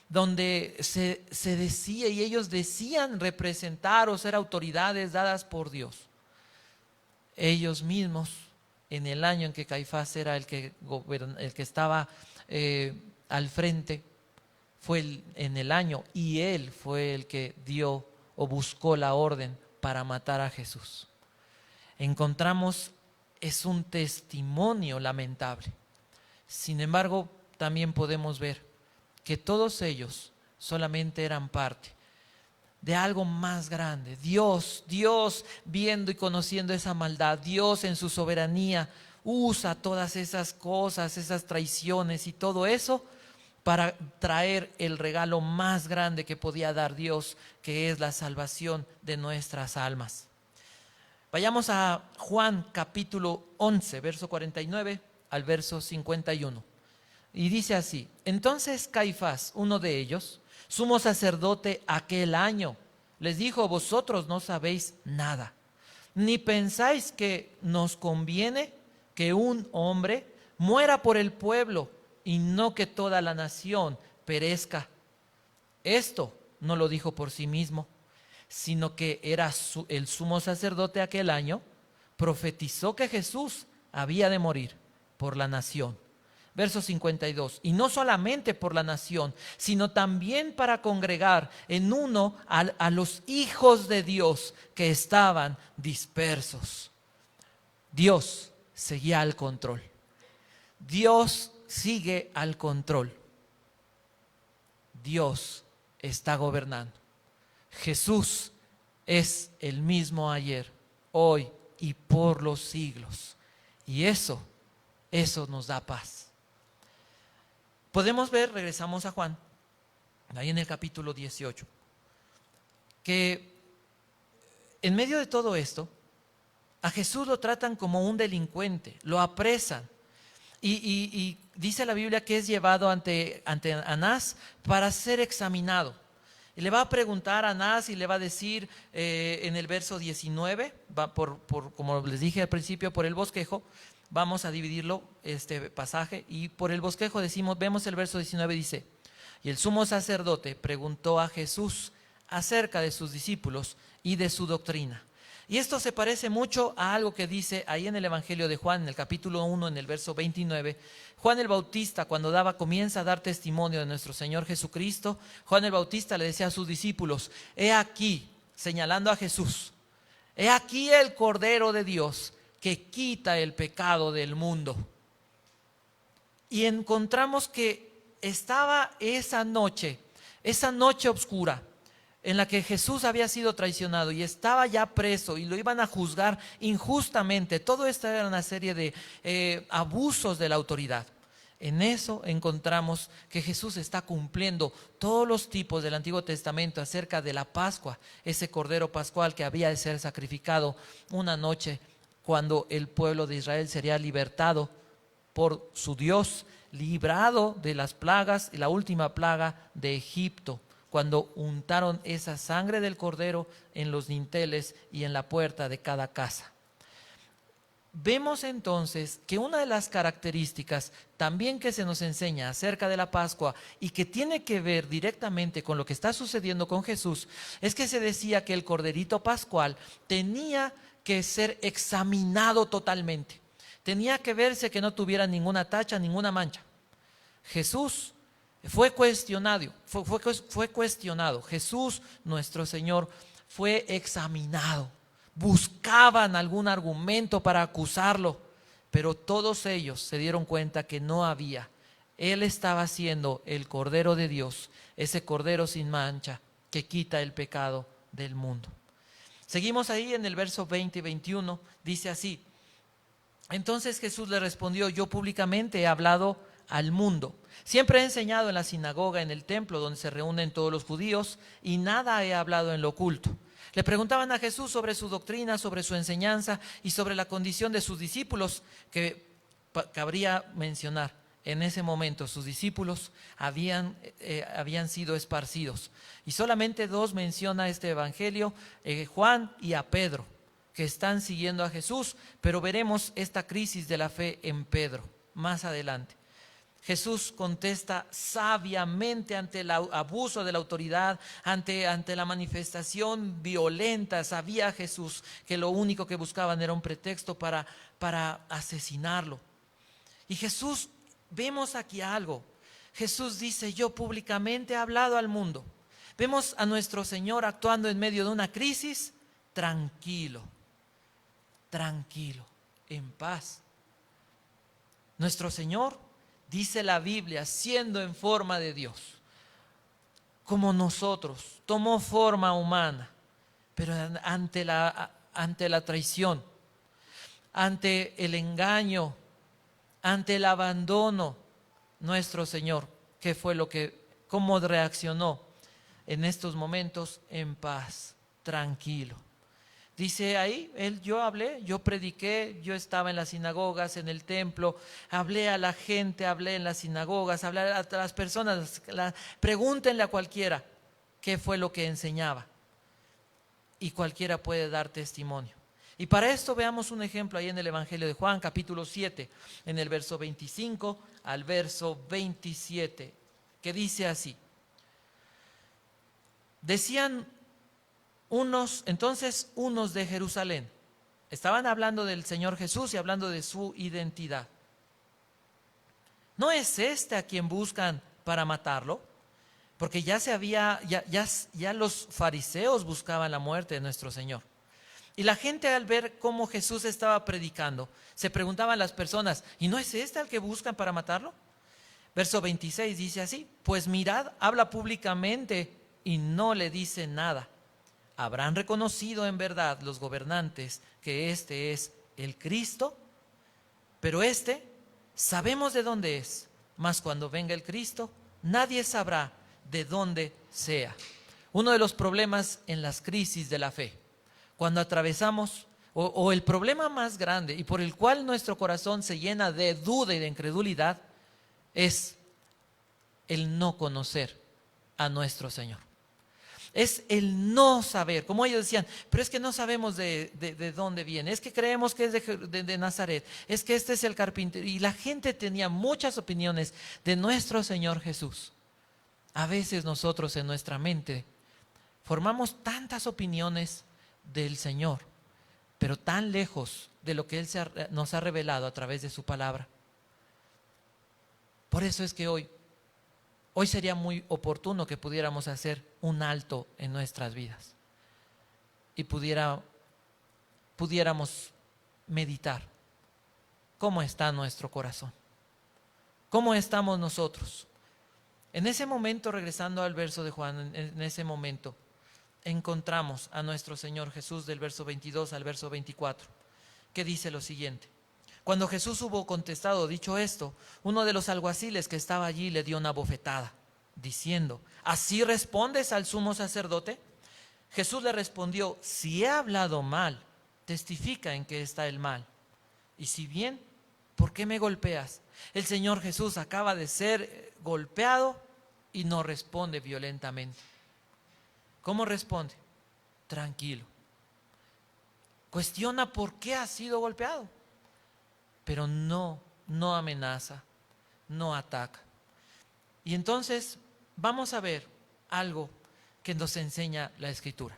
donde se decía y ellos decían representar o ser autoridades dadas por Dios. Ellos mismos, en el año en que Caifás era el que estaba al frente, fue en el año, y él fue el que dio o buscó la orden para matar a Jesús. Encontramos, es un testimonio lamentable. Sin embargo, también podemos ver que todos ellos solamente eran parte. de algo más grande. Dios viendo y conociendo esa maldad, Dios en su soberanía usa todas esas cosas, esas traiciones y todo eso para traer el regalo más grande que podía dar Dios, que es la salvación de nuestras almas. Vayamos a Juan capítulo 11, verso 49 al verso 51. Y dice así: entonces Caifás, uno de ellos, sumo sacerdote aquel año, les dijo: vosotros no sabéis nada, ni pensáis que nos conviene que un hombre muera por el pueblo y no que toda la nación perezca. Esto no lo dijo por sí mismo, sino que era el sumo sacerdote aquel año, profetizó que Jesús había de morir por la nación. Verso 52, y no solamente por la nación, sino también para congregar en uno a los hijos de Dios que estaban dispersos. Dios seguía al control. Dios sigue al control. Dios está gobernando. Jesús es el mismo ayer, hoy y por los siglos. Y eso nos da paz. Podemos ver, regresamos a Juan, ahí en el capítulo 18, que en medio de todo esto, a Jesús lo tratan como un delincuente, lo apresan. Y dice la Biblia que es llevado ante Anás para ser examinado. Y le va a preguntar a Anás y le va a decir en el verso 19, va como les dije al principio, por el bosquejo. Vamos a dividirlo, este pasaje, y por el bosquejo vemos el verso 19, dice: y el sumo sacerdote preguntó a Jesús acerca de sus discípulos y de su doctrina. Y esto se parece mucho a algo que dice ahí en el Evangelio de Juan, en el capítulo 1, en el verso 29. Juan el Bautista, cuando comienza a dar testimonio de nuestro Señor Jesucristo, Juan el Bautista le decía a sus discípulos: he aquí, señalando a Jesús, he aquí el Cordero de Dios que quita el pecado del mundo. Y encontramos que estaba esa noche oscura, en la que Jesús había sido traicionado y estaba ya preso y lo iban a juzgar injustamente. Todo esto era una serie de abusos de la autoridad. En eso encontramos que Jesús está cumpliendo todos los tipos del Antiguo Testamento acerca de la Pascua, ese Cordero Pascual que había de ser sacrificado una noche cuando el pueblo de Israel sería libertado por su Dios, librado de las plagas y la última plaga de Egipto, cuando untaron esa sangre del cordero en los dinteles y en la puerta de cada casa. Vemos entonces que una de las características también que se nos enseña acerca de la Pascua y que tiene que ver directamente con lo que está sucediendo con Jesús, es que se decía que el corderito pascual tenía que ser examinado totalmente. Tenía que verse que no tuviera ninguna tacha, ninguna mancha. Jesús fue cuestionado. Jesús, nuestro Señor, fue examinado. Buscaban algún argumento para acusarlo, pero todos ellos se dieron cuenta que no había. Él estaba siendo el Cordero de Dios, ese Cordero sin mancha que quita el pecado del mundo. Seguimos ahí en el verso 20 y 21, dice así: entonces Jesús le respondió: yo públicamente he hablado al mundo. Siempre he enseñado en la sinagoga, en el templo donde se reúnen todos los judíos, y nada he hablado en lo oculto. Le preguntaban a Jesús sobre su doctrina, sobre su enseñanza y sobre la condición de sus discípulos, que cabría mencionar. En ese momento sus discípulos habían sido esparcidos. Y solamente dos menciona este evangelio, Juan y a Pedro, que están siguiendo a Jesús. Pero veremos esta crisis de la fe en Pedro más adelante. Jesús contesta sabiamente ante el abuso de la autoridad, ante la manifestación violenta. Sabía Jesús que lo único que buscaban era un pretexto para asesinarlo. Y Jesús, vemos aquí algo. Jesús dice: yo públicamente he hablado al mundo. Vemos a nuestro Señor actuando en medio de una crisis, tranquilo, en paz. Nuestro Señor, dice la Biblia, siendo en forma de Dios, como nosotros, tomó forma humana, pero ante la traición, ante el engaño, ante el abandono, nuestro Señor, ¿qué fue cómo reaccionó en estos momentos? En paz, tranquilo. Dice ahí, yo hablé, yo prediqué, yo estaba en las sinagogas, en el templo, hablé a la gente, hablé en las sinagogas, hablé a las personas, pregúntenle a cualquiera qué fue lo que enseñaba. Y cualquiera puede dar testimonio. Y para esto veamos un ejemplo ahí en el Evangelio de Juan, capítulo 7, en el verso 25 al verso 27, que dice así. Decían entonces unos de Jerusalén, estaban hablando del Señor Jesús y hablando de su identidad. ¿No es este a quien buscan para matarlo? Porque ya los fariseos buscaban la muerte de nuestro Señor. Y la gente, al ver cómo Jesús estaba predicando, se preguntaban las personas, ¿y no es este al que buscan para matarlo? Verso 26 dice así: pues mirad, habla públicamente y no le dice nada. ¿Habrán reconocido en verdad los gobernantes que este es el Cristo? Pero sabemos de dónde es, mas cuando venga el Cristo, nadie sabrá de dónde sea. Uno de los problemas en las crisis de la fe, cuando atravesamos, o el problema más grande y por el cual nuestro corazón se llena de duda y de incredulidad, es el no conocer a nuestro Señor. Es el no saber, como ellos decían, pero es que no sabemos de dónde viene, es que creemos que es de Nazaret, es que este es el carpintero. Y la gente tenía muchas opiniones de nuestro Señor Jesús. A veces nosotros en nuestra mente formamos tantas opiniones del Señor, pero tan lejos de lo que Él nos ha revelado a través de su palabra. Por eso es que hoy sería muy oportuno que pudiéramos hacer un alto en nuestras vidas y pudiéramos meditar cómo está nuestro corazón, cómo estamos nosotros. En ese momento, regresando al verso de Juan, en ese momento encontramos a nuestro Señor Jesús del verso 22 al verso 24, que dice lo siguiente: cuando Jesús hubo contestado, dicho esto, uno de los alguaciles que estaba allí le dio una bofetada, diciendo: ¿así respondes al sumo sacerdote? Jesús le respondió: si he hablado mal, testifica en qué está el mal. Y si bien, ¿por qué me golpeas? El Señor Jesús acaba de ser golpeado y no responde violentamente. ¿Cómo responde? Tranquilo. Cuestiona por qué ha sido golpeado, pero no amenaza, no ataca. Y entonces vamos a ver algo que nos enseña la Escritura.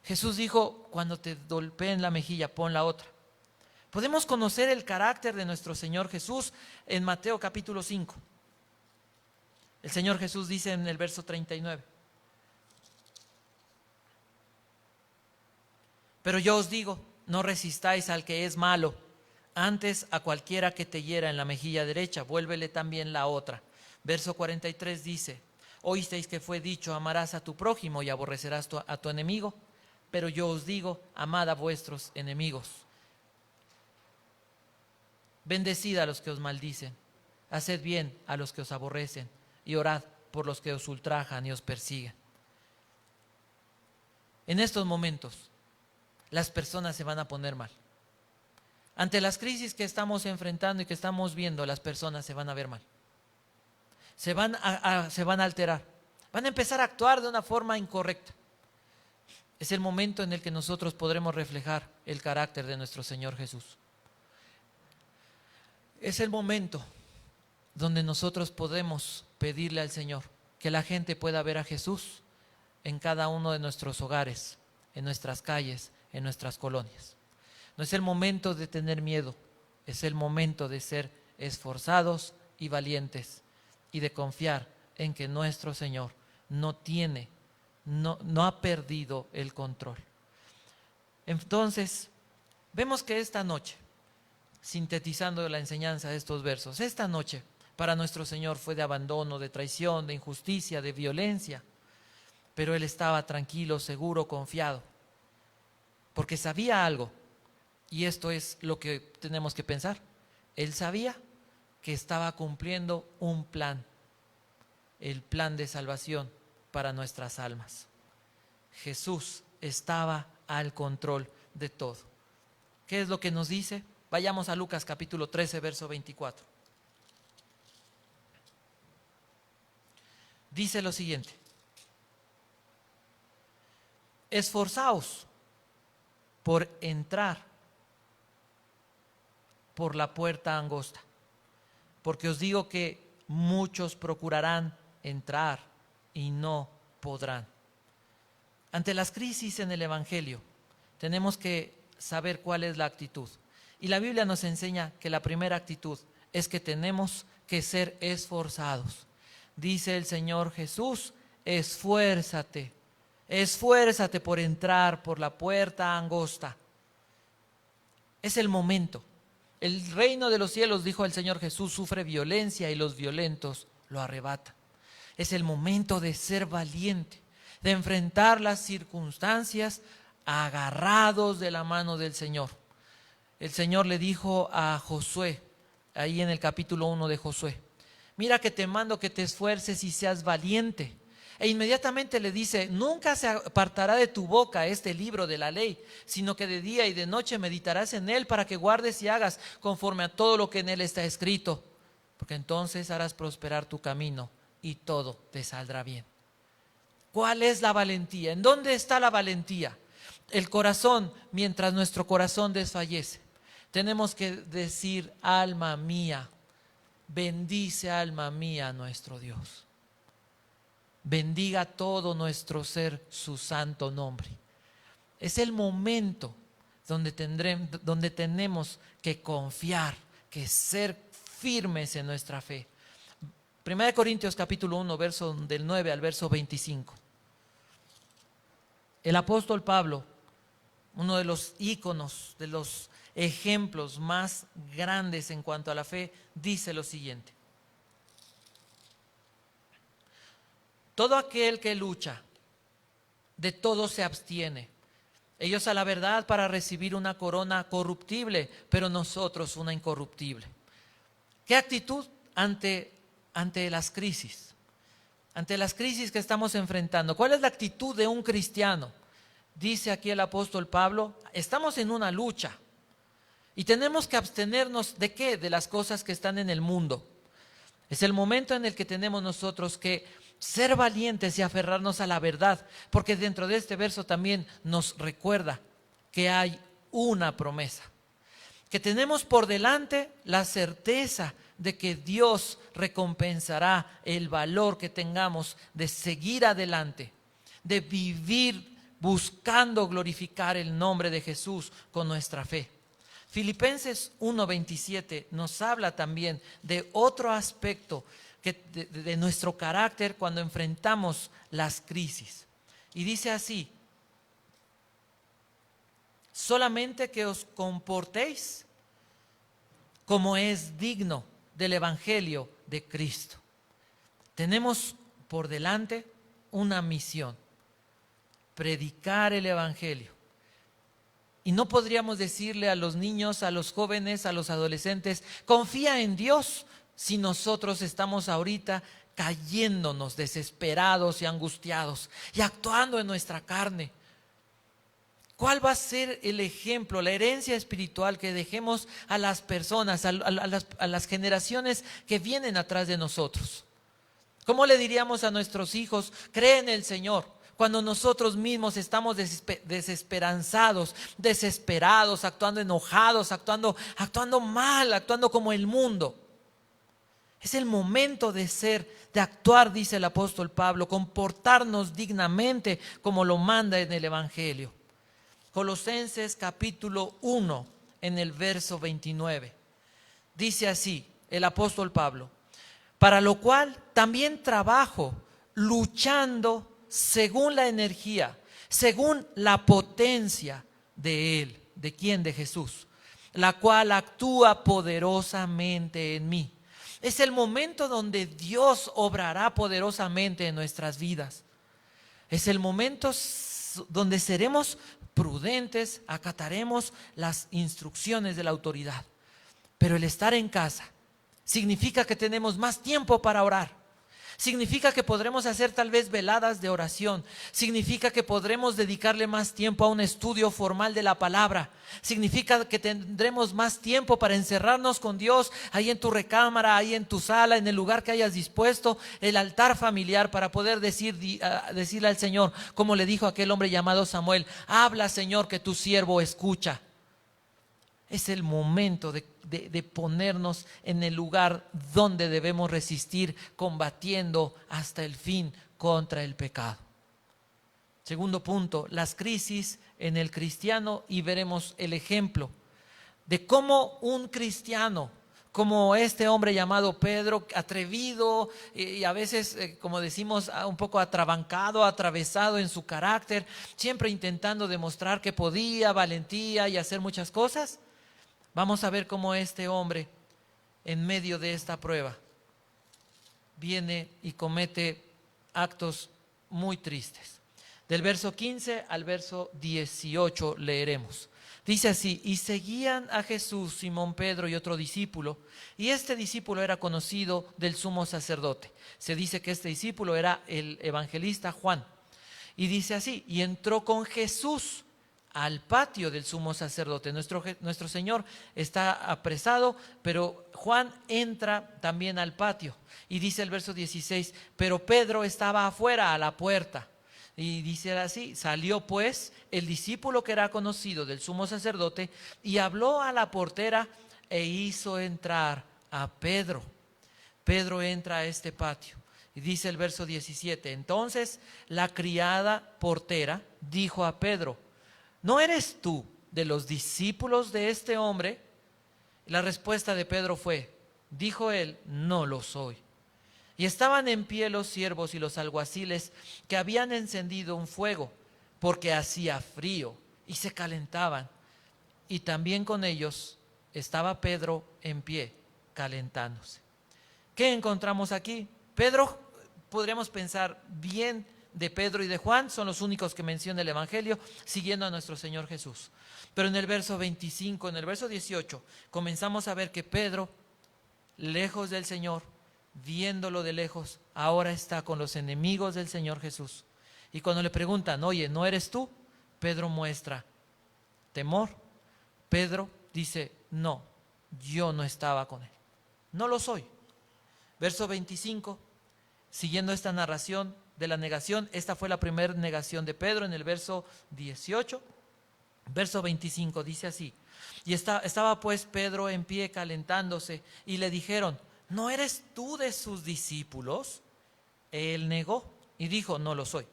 Jesús dijo: cuando te golpeen la mejilla, pon la otra. Podemos conocer el carácter de nuestro Señor Jesús en Mateo capítulo 5. El Señor Jesús dice en el verso 39: pero yo os digo, no resistáis al que es malo, antes a cualquiera que te hiera en la mejilla derecha, vuélvele también la otra. Verso 43 dice: oísteis que fue dicho, amarás a tu prójimo y aborrecerás a tu enemigo, pero yo os digo, amad a vuestros enemigos. Bendecid a los que os maldicen, haced bien a los que os aborrecen y orad por los que os ultrajan y os persiguen. En estos momentos, las personas se van a poner mal. Ante las crisis que estamos enfrentando y que estamos viendo, las personas se van a ver mal. Se van a alterar. Van a empezar a actuar de una forma incorrecta. Es el momento en el que nosotros podremos reflejar el carácter de nuestro Señor Jesús. Es el momento donde nosotros podemos pedirle al Señor que la gente pueda ver a Jesús en cada uno de nuestros hogares, en nuestras calles, en nuestras colonias. No es el momento de tener miedo, es el momento de ser esforzados y valientes y de confiar en que nuestro Señor no ha perdido el control. Entonces, vemos que esta noche, sintetizando la enseñanza de estos versos, esta noche para nuestro Señor fue de abandono, de traición, de injusticia, de violencia. pero él estaba tranquilo, seguro, confiado, porque sabía algo, y esto es lo que tenemos que pensar. Él sabía que estaba cumpliendo un plan, el plan de salvación para nuestras almas. Jesús estaba al control de todo. ¿Qué es lo que nos dice? Vayamos a Lucas capítulo 13, verso 24. Dice lo siguiente: esforzaos por entrar por la puerta angosta, porque os digo que muchos procurarán entrar y no podrán. Ante las crisis en el Evangelio, tenemos que saber cuál es la actitud. Y la Biblia nos enseña que la primera actitud es que tenemos que ser esforzados. Dice el Señor Jesús: esfuérzate, esfuérzate por entrar por la puerta angosta. Es el momento. El reino de los cielos, dijo el Señor Jesús, sufre violencia y los violentos lo arrebatan. Es el momento de ser valiente, de enfrentar las circunstancias agarrados de la mano del Señor. El Señor le dijo a Josué, ahí en el capítulo 1 de Josué: mira que te mando que te esfuerces y seas valiente. E inmediatamente le dice: nunca se apartará de tu boca este libro de la ley, sino que de día y de noche meditarás en él, para que guardes y hagas conforme a todo lo que en él está escrito, porque entonces harás prosperar tu camino y todo te saldrá bien. ¿Cuál es la valentía? ¿En dónde está la valentía? El corazón, mientras nuestro corazón desfallece, tenemos que decir: alma mía, bendice alma mía a nuestro Dios. Bendiga todo nuestro ser su santo nombre. Es el momento donde tenemos que confiar, que ser firmes en nuestra fe. 1 Corintios capítulo 1, verso del 9 al verso 25. El apóstol Pablo, uno de los íconos, de los ejemplos más grandes en cuanto a la fe, dice lo siguiente: todo aquel que lucha, de todo se abstiene. Ellos a la verdad para recibir una corona corruptible, pero nosotros una incorruptible. ¿Qué actitud ante las crisis? Ante las crisis que estamos enfrentando, ¿cuál es la actitud de un cristiano? Dice aquí el apóstol Pablo: estamos en una lucha y tenemos que abstenernos ¿de qué? De las cosas que están en el mundo. Es el momento en el que tenemos nosotros que ser valientes y aferrarnos a la verdad, porque dentro de este verso también nos recuerda que hay una promesa, que tenemos por delante la certeza de que Dios recompensará el valor que tengamos de seguir adelante, de vivir buscando glorificar el nombre de Jesús con nuestra fe. Filipenses 1:27 nos habla también de otro aspecto de nuestro carácter cuando enfrentamos las crisis. Y dice así: solamente que os comportéis como es digno del Evangelio de Cristo. Tenemos por delante una misión: predicar el Evangelio. Y no podríamos decirle a los niños, a los jóvenes, a los adolescentes: confía en Dios, si nosotros estamos ahorita cayéndonos desesperados y angustiados y actuando en nuestra carne. ¿Cuál va a ser el ejemplo, la herencia espiritual que dejemos a las personas, a las generaciones que vienen atrás de nosotros? ¿Cómo le diríamos a nuestros hijos: cree en el Señor, cuando nosotros mismos estamos desesperanzados, desesperados, actuando enojados, actuando mal, actuando como el mundo? Es el momento de actuar, dice el apóstol Pablo, comportarnos dignamente como lo manda en el Evangelio. Colosenses capítulo 1, en el verso 29. Dice así el apóstol Pablo: para lo cual también trabajo, luchando según la energía, según la potencia de Él. ¿De quién? De Jesús, la cual actúa poderosamente en mí. Es el momento donde Dios obrará poderosamente en nuestras vidas. Es el momento donde seremos prudentes, acataremos las instrucciones de la autoridad. Pero el estar en casa significa que tenemos más tiempo para orar. Significa que podremos hacer tal vez veladas de oración. Significa que podremos dedicarle más tiempo a un estudio formal de la palabra. Significa que tendremos más tiempo para encerrarnos con Dios ahí en tu recámara, ahí en tu sala, en el lugar que hayas dispuesto, el altar familiar, para poder decirle al Señor, como le dijo aquel hombre llamado Samuel: habla, Señor, que tu siervo escucha. Es el momento de ponernos en el lugar donde debemos resistir, combatiendo hasta el fin contra el pecado. Segundo punto, las crisis en el cristiano, y veremos el ejemplo de cómo un cristiano, como este hombre llamado Pedro, atrevido y a veces, como decimos, un poco atrabancado, atravesado en su carácter, siempre intentando demostrar que podía, valentía y hacer muchas cosas. Vamos a ver cómo este hombre, en medio de esta prueba, viene y comete actos muy tristes. Del verso 15 al verso 18 leeremos. Dice así: y seguían a Jesús Simón Pedro y otro discípulo, y este discípulo era conocido del sumo sacerdote. Se dice que este discípulo era el evangelista Juan. Y dice así: y entró con Jesús al patio del sumo sacerdote. Nuestro Señor está apresado, pero Juan entra también al patio. Y dice el verso 16: pero Pedro estaba afuera a la puerta. Y dice así: salió pues el discípulo que era conocido del sumo sacerdote y habló a la portera e hizo entrar a Pedro. Pedro entra a este patio. Y dice el verso 17: entonces la criada portera dijo a Pedro: ¿no eres tú de los discípulos de este hombre? La respuesta de Pedro fue: dijo él, no lo soy. Y estaban en pie los siervos y los alguaciles que habían encendido un fuego, porque hacía frío, y se calentaban. Y también con ellos estaba Pedro en pie, calentándose. ¿Qué encontramos aquí? Pedro, podríamos pensar bien de Pedro y de Juan, son los únicos que menciona el Evangelio, siguiendo a nuestro Señor Jesús. Pero en el verso 25, en el verso 18, comenzamos a ver que Pedro, lejos del Señor, viéndolo de lejos, ahora está con los enemigos del Señor Jesús. Y cuando le preguntan: oye, ¿no eres tú?, Pedro muestra temor. Pedro dice: no, yo no estaba con él, no lo soy. Verso 25, siguiendo esta narración de la negación, esta fue la primera negación de Pedro. En el verso 18, verso 25 dice así: y estaba pues Pedro en pie calentándose, y le dijeron: ¿no eres tú de sus discípulos? Él negó y dijo: no lo soy.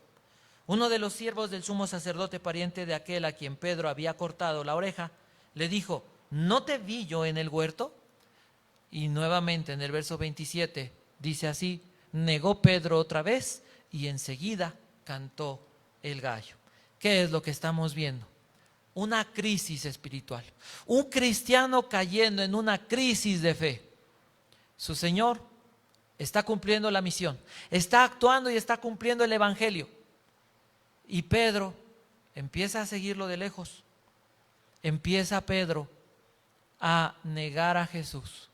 Uno de los siervos del sumo sacerdote, pariente de aquel a quien Pedro había cortado la oreja, le dijo: ¿no te vi yo en el huerto? Y nuevamente en el verso 27 dice así: negó Pedro otra vez, y enseguida cantó el gallo. ¿Qué es lo que estamos viendo? Una crisis espiritual. Un cristiano cayendo en una crisis de fe. Su Señor está cumpliendo la misión, está actuando y está cumpliendo el Evangelio. Y Pedro empieza a seguirlo de lejos. Empieza Pedro a negar a Jesús.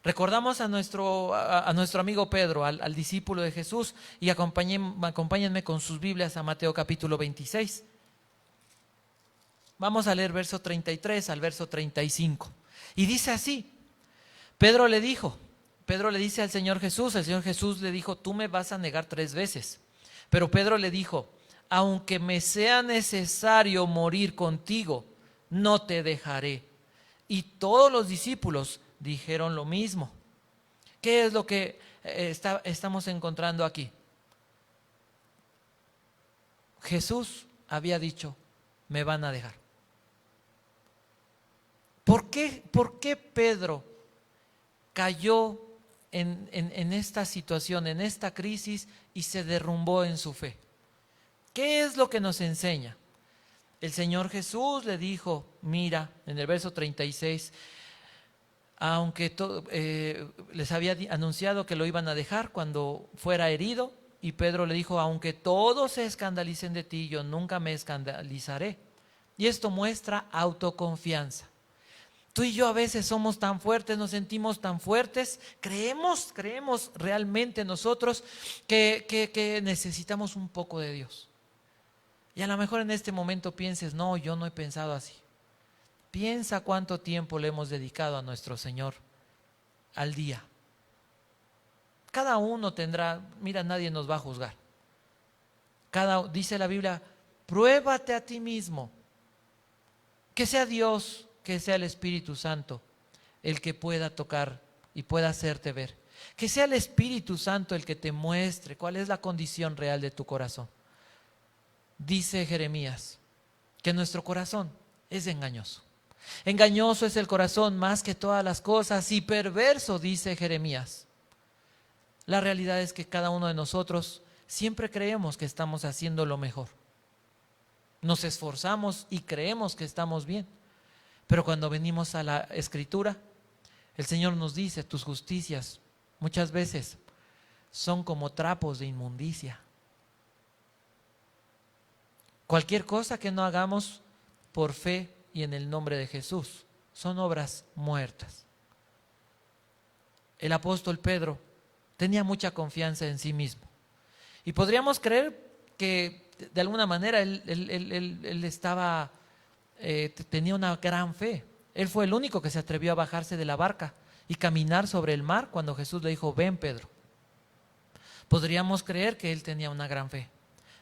Recordamos a nuestro amigo Pedro, al discípulo de Jesús, y acompáñenme con sus Biblias a Mateo capítulo 26. Vamos a leer verso 33 al verso 35. Y dice así: Pedro le dice al Señor Jesús, el Señor Jesús le dijo: tú me vas a negar 3 veces. Pero Pedro le dijo: aunque me sea necesario morir contigo, no te dejaré. Y todos los discípulos dijeron lo mismo. ¿Qué es lo que estamos encontrando aquí? Jesús había dicho: me van a dejar. ¿Por qué Pedro cayó en esta situación, en esta crisis, y se derrumbó en su fe? ¿Qué es lo que nos enseña? El Señor Jesús le dijo, mira, en el verso 36, aunque les había anunciado que lo iban a dejar cuando fuera herido, Y Pedro le dijo, aunque todos se escandalicen de ti, yo nunca me escandalizaré. Y esto muestra autoconfianza. Tú y yo a veces somos tan fuertes, nos sentimos tan fuertes, creemos realmente nosotros que necesitamos un poco de Dios. Y a lo mejor en este momento pienses, no, yo no he pensado así. Piensa cuánto tiempo le hemos dedicado a nuestro Señor al día. Cada uno tendrá, mira, nadie nos va a juzgar. Dice la Biblia, pruébate a ti mismo. Que sea Dios, que sea el Espíritu Santo el que pueda tocar y pueda hacerte ver. Que sea el Espíritu Santo el que te muestre cuál es la condición real de tu corazón. Dice Jeremías que nuestro corazón es engañoso. Engañoso es el corazón más que todas las cosas y perverso, dice Jeremías. La realidad es que cada uno de nosotros siempre creemos que estamos haciendo lo mejor. Nos esforzamos y creemos que estamos bien. Pero cuando venimos a la Escritura, el Señor nos dice, tus justicias muchas veces son como trapos de inmundicia. Cualquier cosa que no hagamos por fe y en el nombre de Jesús son obras muertas. El apóstol Pedro tenía mucha confianza en sí mismo. Y podríamos creer que de alguna manera él estaba... tenía una gran fe. Él fue el único que se atrevió a bajarse de la barca y caminar sobre el mar cuando Jesús le dijo, ven Pedro. Podríamos creer que él tenía una gran fe,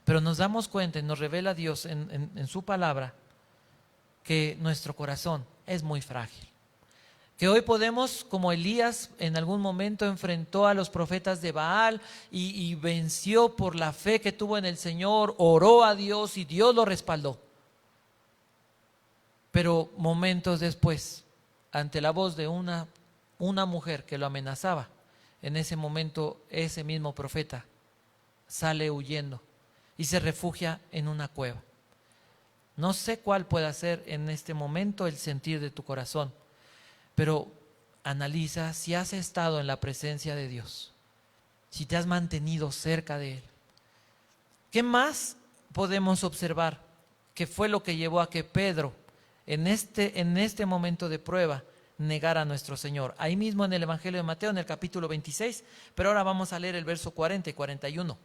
pero nos damos cuenta y nos revela Dios en su palabra que nuestro corazón es muy frágil. Que hoy podemos, como Elías en algún momento enfrentó a los profetas de Baal y venció por la fe que tuvo en el Señor, oró a Dios y Dios lo respaldó. Pero momentos después, ante la voz de una mujer que lo amenazaba, en ese momento ese mismo profeta sale huyendo y se refugia en una cueva. No sé cuál pueda ser en este momento el sentir de tu corazón, pero analiza si has estado en la presencia de Dios, si te has mantenido cerca de Él. ¿Qué más podemos observar que fue lo que llevó a que Pedro en este momento de prueba negara a nuestro Señor? Ahí mismo en el Evangelio de Mateo, en el capítulo 26, pero ahora vamos a leer el verso 40 y 41.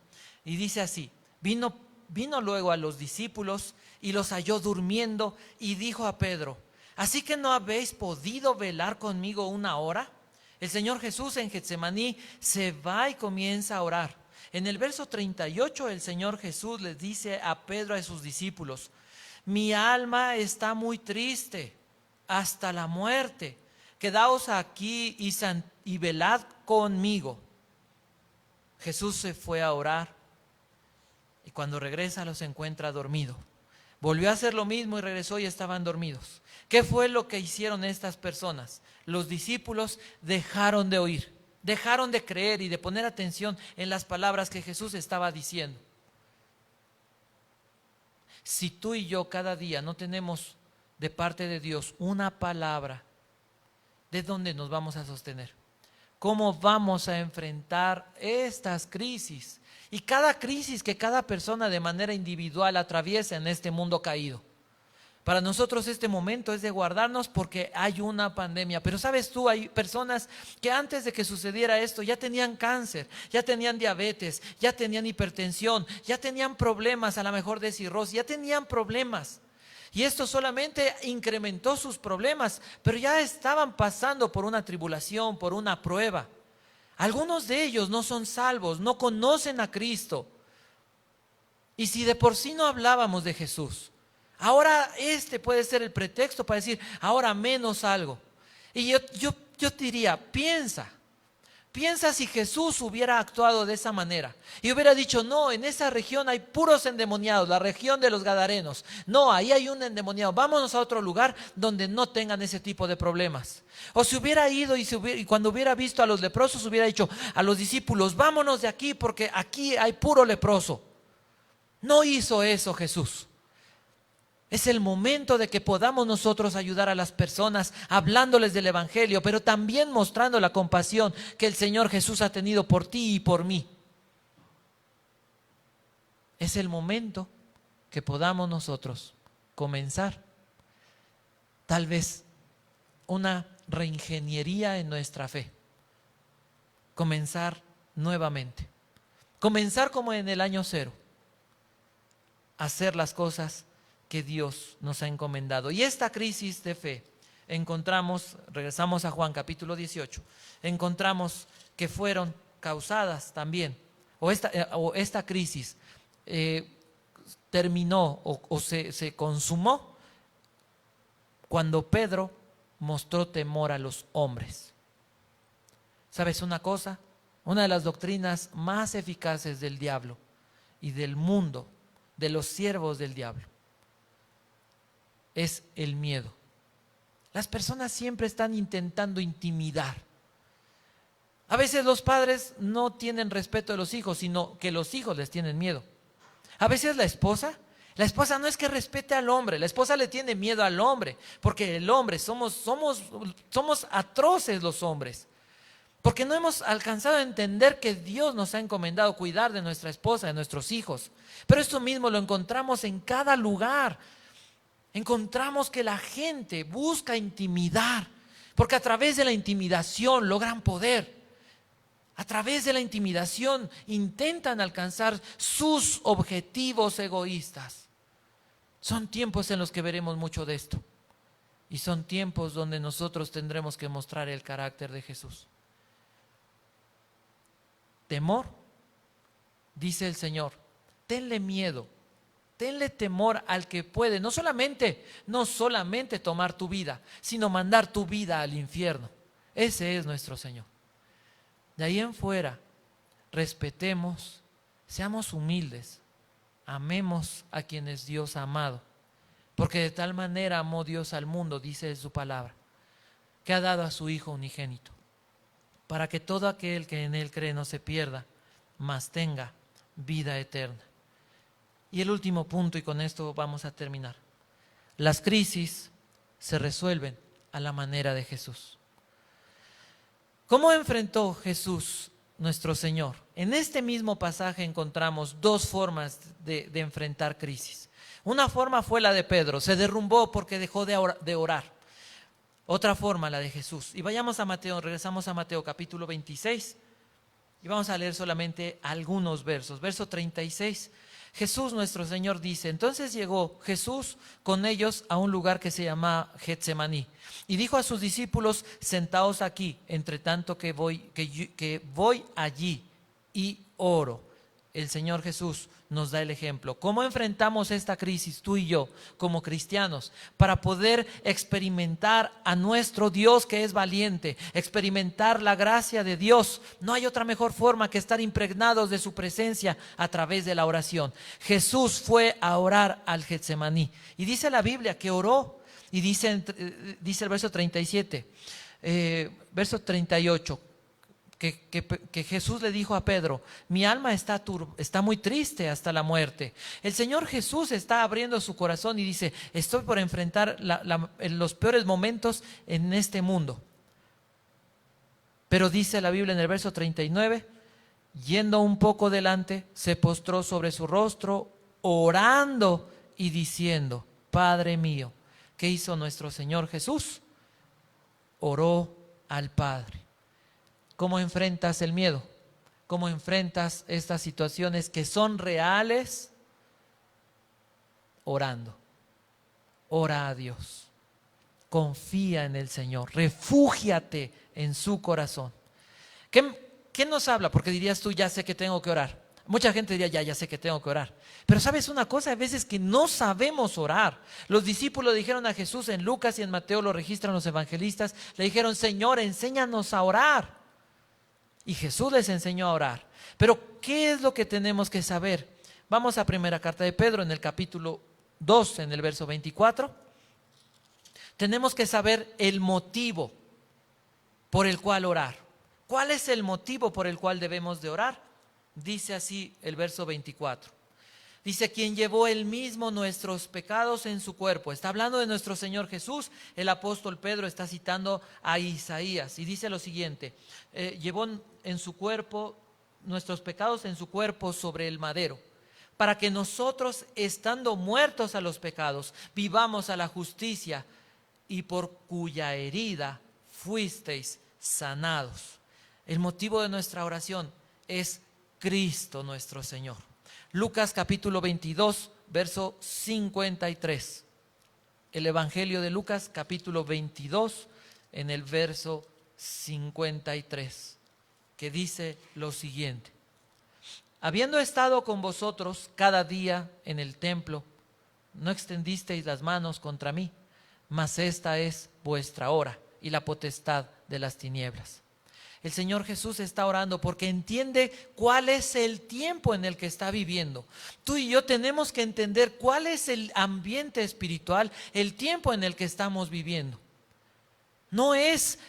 Y dice así, vino luego a los discípulos y los halló durmiendo y dijo a Pedro, ¿así que no habéis podido velar conmigo una hora? El Señor Jesús en Getsemaní se va y comienza a orar. En el verso 38 el Señor Jesús les dice a Pedro y a sus discípulos, mi alma está muy triste hasta la muerte. Quedaos aquí y velad conmigo. Jesús se fue a orar y cuando regresa los encuentra dormidos. Volvió a hacer lo mismo y regresó y estaban dormidos. ¿Qué fue lo que hicieron estas personas? Los discípulos dejaron de oír, dejaron de creer y de poner atención en las palabras que Jesús estaba diciendo. Si tú y yo cada día no tenemos de parte de Dios una palabra, ¿de dónde nos vamos a sostener? ¿Cómo vamos a enfrentar estas crisis? Y cada crisis que cada persona de manera individual atraviesa en este mundo caído. Para nosotros este momento es de guardarnos porque hay una pandemia. Pero sabes tú, hay personas que antes de que sucediera esto ya tenían cáncer, ya tenían diabetes, ya tenían hipertensión, ya tenían problemas a lo mejor de cirrosis, ya tenían problemas. Y esto solamente incrementó sus problemas, pero ya estaban pasando por una tribulación, por una prueba. Algunos de ellos no son salvos, no conocen a Cristo. Y si de por sí no hablábamos de Jesús, ahora este puede ser el pretexto para decir, ahora menos algo. Y yo diría, piensa si Jesús hubiera actuado de esa manera y hubiera dicho, no, en esa región hay puros endemoniados, la región de los Gadarenos. No, ahí hay un endemoniado, vámonos a otro lugar donde no tengan ese tipo de problemas. O si hubiera ido y cuando hubiera visto a los leprosos hubiera dicho a los discípulos, vámonos de aquí porque aquí hay puro leproso. No hizo eso Jesús. Es el momento de que podamos nosotros ayudar a las personas hablándoles del Evangelio, pero también mostrando la compasión que el Señor Jesús ha tenido por ti y por mí. es el momento que podamos nosotros comenzar tal vez una reingeniería en nuestra fe. Comenzar nuevamente. Comenzar como en el año cero. Hacer las cosas que Dios nos ha encomendado. Y esta crisis de fe, regresamos a Juan capítulo 18, encontramos que fueron causadas también, o esta crisis terminó o se consumó cuando Pedro mostró temor a los hombres. ¿Sabes una cosa? Una de las doctrinas más eficaces del diablo y del mundo, de los siervos del diablo, es el miedo. Las personas siempre están intentando intimidar. A veces los padres no tienen respeto de los hijos, sino que los hijos les tienen miedo. A veces la esposa no es que respete al hombre, la esposa le tiene miedo al hombre, porque el hombre somos atroces los hombres. Porque no hemos alcanzado a entender que Dios nos ha encomendado cuidar de nuestra esposa, de nuestros hijos. Pero esto mismo lo encontramos en cada lugar. Encontramos que la gente busca intimidar, porque a través de la intimidación logran poder. A través de la intimidación intentan alcanzar sus objetivos egoístas. Son tiempos en los que veremos mucho de esto. Y son tiempos donde nosotros tendremos que mostrar el carácter de Jesús. Temor, dice el Señor, tenle miedo, tenle temor al que puede no solamente tomar tu vida, sino mandar tu vida al infierno. Ese es nuestro Señor. De ahí en fuera, respetemos, seamos humildes, amemos a quienes Dios ha amado, porque de tal manera amó Dios al mundo, dice su palabra, que ha dado a su Hijo unigénito, para que todo aquel que en Él cree no se pierda, mas tenga vida eterna. Y el último punto, y con esto vamos a terminar. Las crisis se resuelven a la manera de Jesús. ¿Cómo enfrentó Jesús nuestro Señor? En este mismo pasaje encontramos dos formas de enfrentar crisis. Una forma fue la de Pedro, se derrumbó porque dejó de orar. Otra forma, la de Jesús. Y vayamos a Mateo, regresamos a Mateo capítulo 26 y vamos a leer solamente algunos versos. Verso 36, Jesús nuestro Señor dice: entonces llegó Jesús con ellos a un lugar que se llama Getsemaní y dijo a sus discípulos: sentaos aquí, entre tanto que voy allí y oro. El Señor Jesús nos da el ejemplo. ¿Cómo enfrentamos esta crisis tú y yo como cristianos para poder experimentar a nuestro Dios que es valiente, experimentar la gracia de Dios? No hay otra mejor forma que estar impregnados de su presencia a través de la oración. Jesús fue a orar al Getsemaní y dice la Biblia que oró y dice el verso 37, verso 38. Que Jesús le dijo a Pedro: mi alma está muy triste hasta la muerte. El Señor Jesús está abriendo su corazón y dice: estoy por enfrentar los peores momentos en este mundo. Pero dice la Biblia en el verso 39, yendo un poco delante, se postró sobre su rostro, orando y diciendo: Padre mío. ¿Qué hizo nuestro Señor Jesús? Oró al Padre. ¿Cómo enfrentas el miedo? ¿Cómo enfrentas estas situaciones que son reales? Orando. Ora a Dios. Confía en el Señor. Refúgiate en su corazón. ¿Qué nos habla? Porque dirías tú: ya sé que tengo que orar. Mucha gente diría: ya sé que tengo que orar. Pero ¿sabes una cosa? Hay veces que no sabemos orar. Los discípulos dijeron a Jesús, en Lucas y en Mateo lo registran los evangelistas, le dijeron: Señor, enséñanos a orar. Y Jesús les enseñó a orar. Pero ¿qué es lo que tenemos que saber? Vamos a primera carta de Pedro en el capítulo 2, en el verso 24. Tenemos que saber el motivo por el cual orar. ¿Cuál es el motivo por el cual debemos de orar? Dice así el verso 24. Dice: quien llevó él mismo nuestros pecados en su cuerpo. Está hablando de nuestro Señor Jesús. El apóstol Pedro está citando a Isaías y dice lo siguiente: llevó en su cuerpo nuestros pecados en su cuerpo sobre el madero, para que nosotros, estando muertos a los pecados, vivamos a la justicia, y por cuya herida fuisteis sanados. El motivo de nuestra oración es Cristo nuestro Señor. Lucas capítulo 22, verso 53. El Evangelio de Lucas capítulo 22, en el verso 53, que dice lo siguiente: habiendo estado con vosotros cada día en el templo, no extendisteis las manos contra mí, mas esta es vuestra hora y la potestad de las tinieblas. El Señor Jesús está orando porque entiende cuál es el tiempo en el que está viviendo. Tú y yo tenemos que entender cuál es el ambiente espiritual, el tiempo en el que estamos viviendo. No es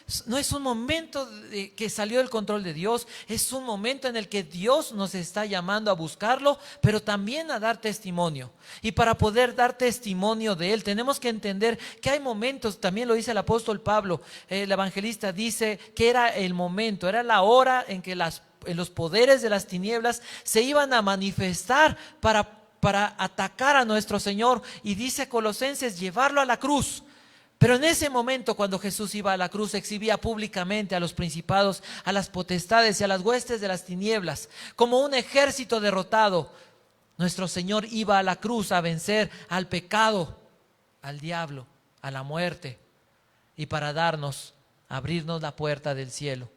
un momento que salió del control de Dios, es un momento en el que Dios nos está llamando a buscarlo, pero también a dar testimonio. Y para poder dar testimonio de Él, tenemos que entender que hay momentos, también lo dice el apóstol Pablo, el evangelista dice que era el momento, era la hora en que los poderes de las tinieblas se iban a manifestar para atacar a nuestro Señor. Y dice Colosenses, llevarlo a la cruz. Pero en ese momento, cuando Jesús iba a la cruz, exhibía públicamente a los principados, a las potestades y a las huestes de las tinieblas, como un ejército derrotado. Nuestro Señor iba a la cruz a vencer al pecado, al diablo, a la muerte, y para abrirnos la puerta del cielo,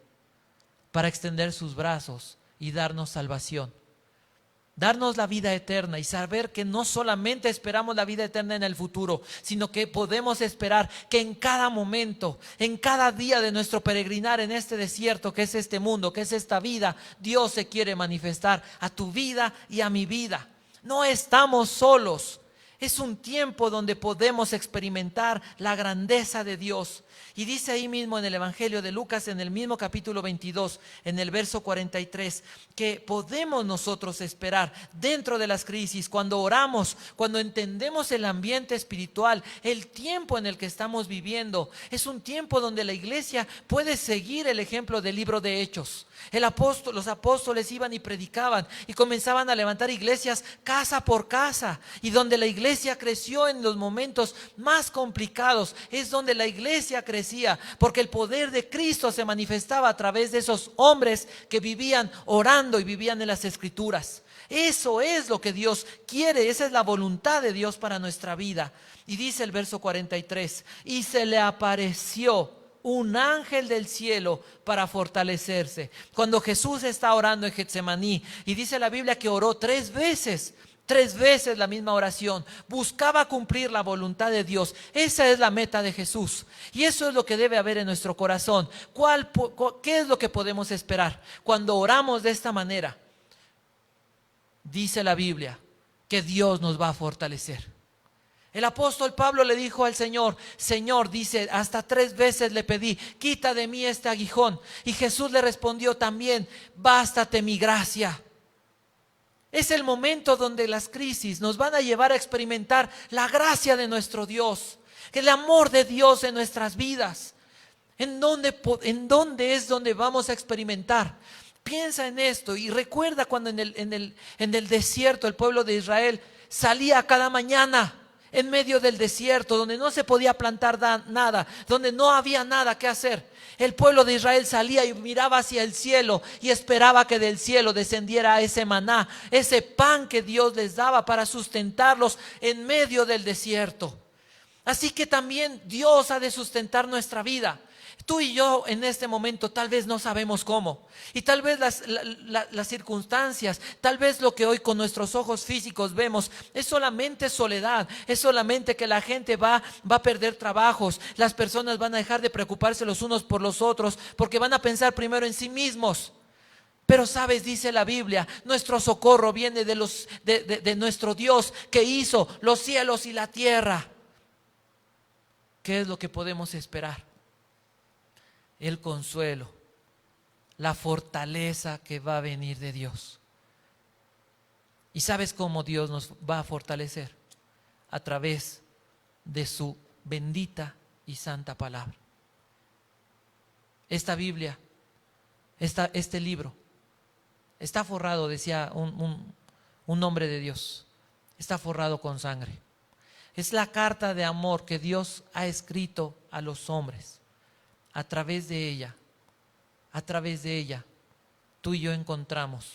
para extender sus brazos y darnos salvación. Darnos la vida eterna y saber que no solamente esperamos la vida eterna en el futuro, sino que podemos esperar que en cada momento, en cada día de nuestro peregrinar en este desierto que es este mundo, que es esta vida, Dios se quiere manifestar a tu vida y a mi vida. No estamos solos. Es un tiempo donde podemos experimentar la grandeza de Dios. Y dice ahí mismo en el Evangelio de Lucas, en el mismo capítulo 22, en el verso 43, que podemos nosotros esperar dentro de las crisis, cuando oramos, cuando entendemos el ambiente espiritual, el tiempo en el que estamos viviendo. Es un tiempo donde la iglesia puede seguir el ejemplo del libro de Hechos. Los apóstoles iban y predicaban y comenzaban a levantar iglesias casa por casa, y donde la iglesia creció en los momentos más complicados, es donde la iglesia crecía, porque el poder de Cristo se manifestaba a través de esos hombres que vivían orando y vivían en las Escrituras. Eso es lo que Dios quiere, esa es la voluntad de Dios para nuestra vida. Y dice el verso 43, y se le apareció un ángel del cielo para fortalecerse. Cuando Jesús está orando en Getsemaní, y dice la Biblia que oró 3 veces la misma oración, buscaba cumplir la voluntad de Dios. Esa es la meta de Jesús, y eso es lo que debe haber en nuestro corazón. ¿Qué es lo que podemos esperar cuando oramos de esta manera? Dice la Biblia que Dios nos va a fortalecer. El apóstol Pablo le dijo al Señor, dice, hasta 3 veces le pedí, quita de mí este aguijón. Y Jesús le respondió también, bástate mi gracia. Es el momento donde las crisis nos van a llevar a experimentar la gracia de nuestro Dios, el amor de Dios en nuestras vidas. ¿En dónde es donde vamos a experimentar? Piensa en esto y recuerda cuando en el desierto el pueblo de Israel salía cada mañana en medio del desierto, donde no se podía plantar nada, donde no había nada que hacer. El pueblo de Israel salía y miraba hacia el cielo y esperaba que del cielo descendiera ese maná, ese pan que Dios les daba para sustentarlos en medio del desierto. Así que también Dios ha de sustentar nuestra vida. Tú y yo en este momento tal vez no sabemos cómo, y tal vez las circunstancias, tal vez lo que hoy con nuestros ojos físicos vemos es solamente soledad, es solamente que la gente va a perder trabajos, las personas van a dejar de preocuparse los unos por los otros porque van a pensar primero en sí mismos. Pero sabes, dice la Biblia, nuestro socorro viene de nuestro Dios que hizo los cielos y la tierra. ¿Qué es lo que podemos esperar? El consuelo, la fortaleza que va a venir de Dios. ¿Y sabes cómo Dios nos va a fortalecer? A través de su bendita y santa palabra. Esta Biblia, este libro, está forrado, decía un nombre de Dios, está forrado con sangre. Es la carta de amor que Dios ha escrito a los hombres. A través de ella, tú y yo encontramos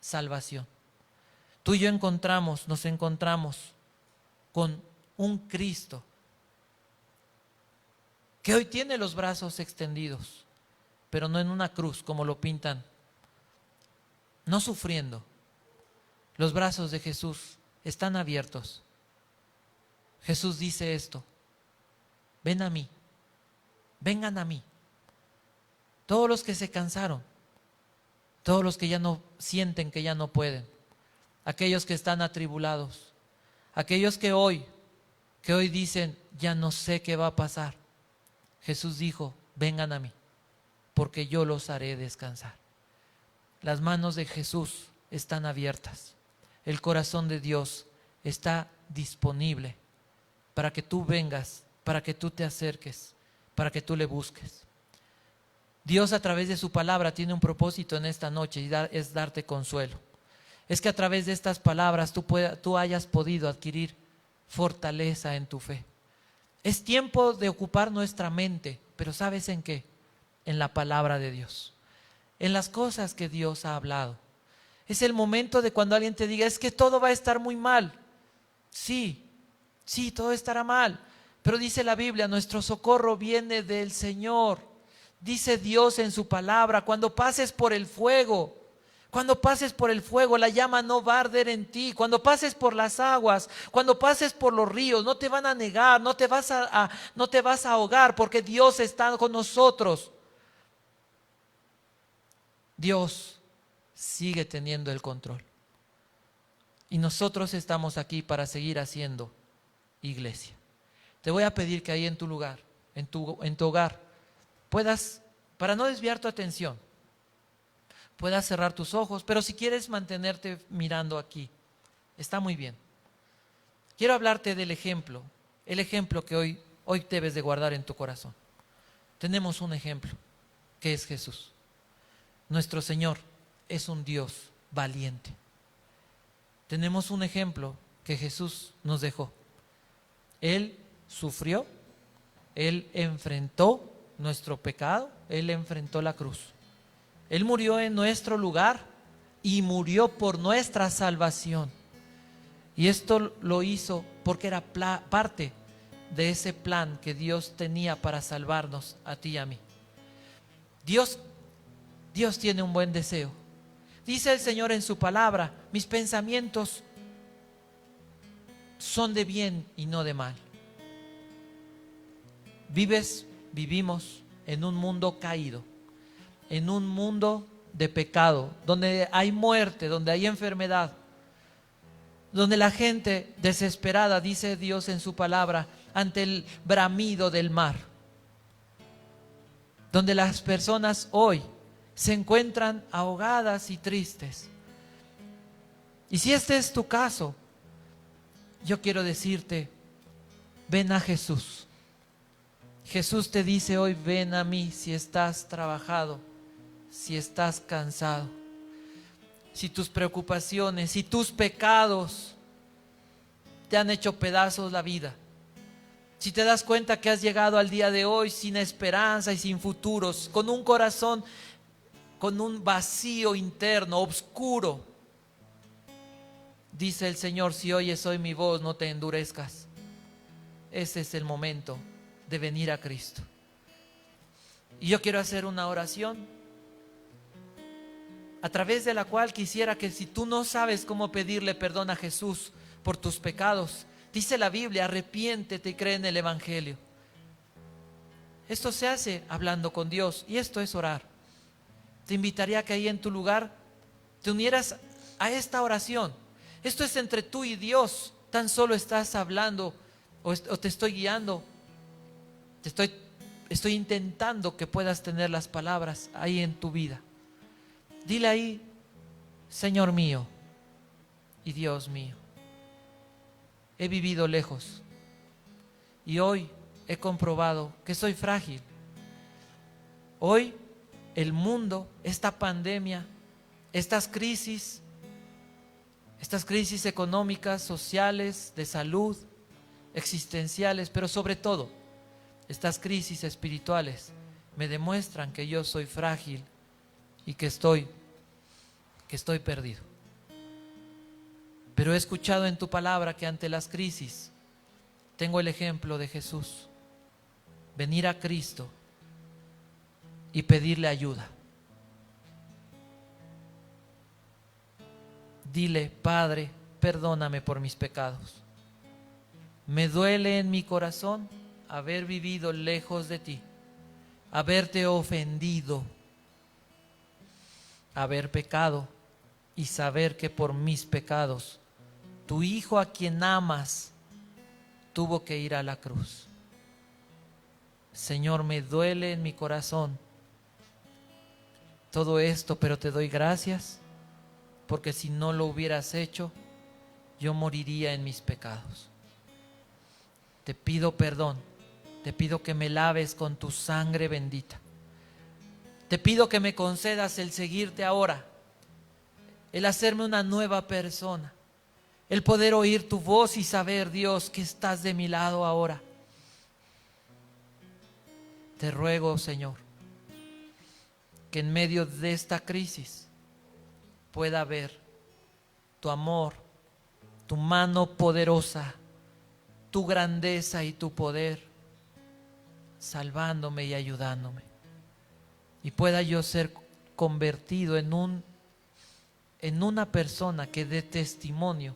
salvación. Tú y yo nos encontramos con un Cristo que hoy tiene los brazos extendidos, pero no en una cruz como lo pintan, no sufriendo. Los brazos de Jesús están abiertos. Jesús dice esto: ven a mí, vengan a mí. Todos los que se cansaron, todos los que ya no sienten que ya no pueden, aquellos que están atribulados, aquellos que hoy dicen, ya no sé qué va a pasar. Jesús dijo, vengan a mí, porque yo los haré descansar. Las manos de Jesús están abiertas. El corazón de Dios está disponible para que tú vengas, para que tú te acerques, para que tú le busques. Dios a través de su palabra tiene un propósito en esta noche y es darte consuelo. Es que a través de estas palabras tú hayas podido adquirir fortaleza en tu fe. Es tiempo de ocupar nuestra mente, pero ¿sabes en qué? En la palabra de Dios, en las cosas que Dios ha hablado. Es el momento de cuando alguien te diga, es que todo va a estar muy mal. Sí, todo estará mal, pero dice la Biblia, nuestro socorro viene del Señor. Dice Dios en su palabra, cuando pases por el fuego, la llama no va a arder en ti. Cuando pases por las aguas, cuando pases por los ríos, no te van a negar, no te vas a ahogar, porque Dios está con nosotros. Dios sigue teniendo el control. Y nosotros estamos aquí para seguir haciendo iglesia. Te voy a pedir que ahí en tu lugar, en tu hogar, puedas, para no desviar tu atención, puedas cerrar tus ojos, pero si quieres mantenerte mirando aquí, está muy bien. Quiero hablarte del ejemplo, el ejemplo que hoy debes de guardar en tu corazón. Tenemos un ejemplo, que es Jesús. Nuestro Señor es un Dios valiente. Tenemos un ejemplo que Jesús nos dejó. Él sufrió, Él enfrentó nuestro pecado, Él enfrentó la cruz. Él murió en nuestro lugar y murió por nuestra salvación. Y esto lo hizo porque era parte de ese plan que Dios tenía para salvarnos a ti y a mí. Dios tiene un buen deseo. Dice el Señor en su palabra, mis pensamientos son de bien y no de mal. Vivimos en un mundo caído, en un mundo de pecado, donde hay muerte, donde hay enfermedad, donde la gente desesperada, dice Dios en su palabra, ante el bramido del mar, donde las personas hoy se encuentran ahogadas y tristes. Y si este es tu caso, yo quiero decirte, ven a Jesús. Jesús te dice hoy, ven a mí si estás trabajado, si estás cansado, si tus preocupaciones, si tus pecados te han hecho pedazos la vida. Si te das cuenta que has llegado al día de hoy sin esperanza y sin futuros, con un corazón, con un vacío interno, oscuro. Dice el Señor, si oyes hoy mi voz, no te endurezcas. Ese es el momento de venir a Cristo. Y yo quiero hacer una oración a través de la cual quisiera que si tú no sabes cómo pedirle perdón a Jesús por tus pecados, dice la Biblia, arrepiéntete y cree en el Evangelio. Esto se hace hablando con Dios y esto es orar. Te invitaría a que ahí en tu lugar te unieras a esta oración. Esto es entre tú y Dios. Tan solo estás hablando o te estoy guiando. Estoy intentando que puedas tener las palabras ahí en tu vida. Dile ahí, Señor mío y Dios mío, he vivido lejos y hoy he comprobado que soy frágil. Hoy el mundo, esta pandemia, estas crisis, Estas crisis económicas, sociales, de salud, existenciales, pero sobre todo, estas crisis espirituales me demuestran que yo soy frágil y que estoy perdido. Pero he escuchado en tu palabra que ante las crisis tengo el ejemplo de Jesús. Venir a Cristo y pedirle ayuda. Dile: Padre, perdóname por mis pecados. Me duele en mi corazón haber vivido lejos de ti, haberte ofendido, haber pecado y saber que por mis pecados tu Hijo, a quien amas, tuvo que ir a la cruz. Señor, me duele en mi corazón todo esto, pero te doy gracias porque si no lo hubieras hecho, yo moriría en mis pecados. Te pido perdón, te pido que me laves con tu sangre bendita. Te pido que me concedas el seguirte ahora, el hacerme una nueva persona, el poder oír tu voz y saber, Dios, que estás de mi lado ahora. Te ruego, Señor, que en medio de esta crisis pueda ver tu amor, tu mano poderosa, tu grandeza y tu poder, salvándome y ayudándome. Y pueda yo ser convertido en una persona que dé testimonio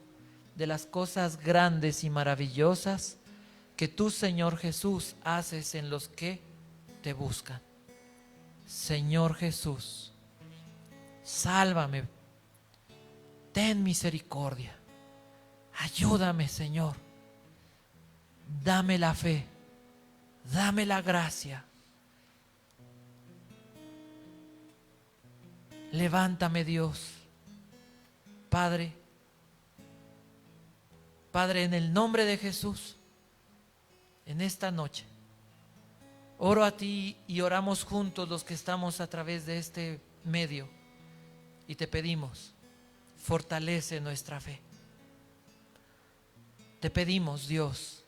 de las cosas grandes y maravillosas que tú, Señor Jesús, haces en los que te buscan. Señor Jesús, sálvame, ten misericordia, ayúdame, Señor, dame la fe, dame la gracia, levántame, Dios. Padre, en el nombre de Jesús, en esta noche oro a ti y oramos juntos los que estamos a través de este medio y te pedimos: fortalece nuestra fe. Te pedimos, Dios,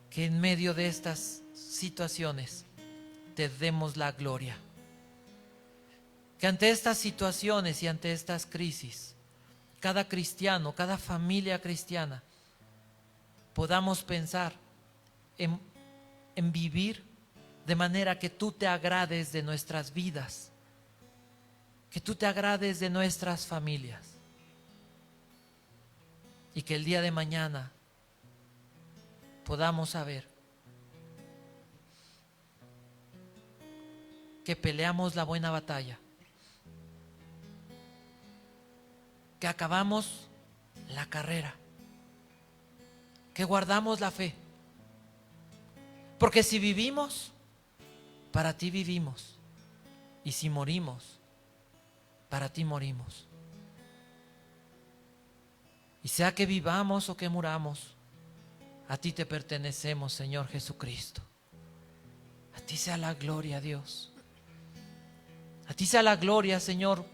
que en medio de estas situaciones te demos la gloria. Que ante estas situaciones y ante estas crisis, cada cristiano, cada familia cristiana, podamos pensar en vivir de manera que tú te agrades de nuestras vidas, que tú te agrades de nuestras familias, y que el día de mañana podamos saber que peleamos la buena batalla, que acabamos la carrera, que guardamos la fe, porque si vivimos, para ti vivimos, y si morimos, para ti morimos. Y sea que vivamos o que muramos, a ti te pertenecemos, Señor Jesucristo. A ti sea la gloria, Dios. A ti sea la gloria, Señor,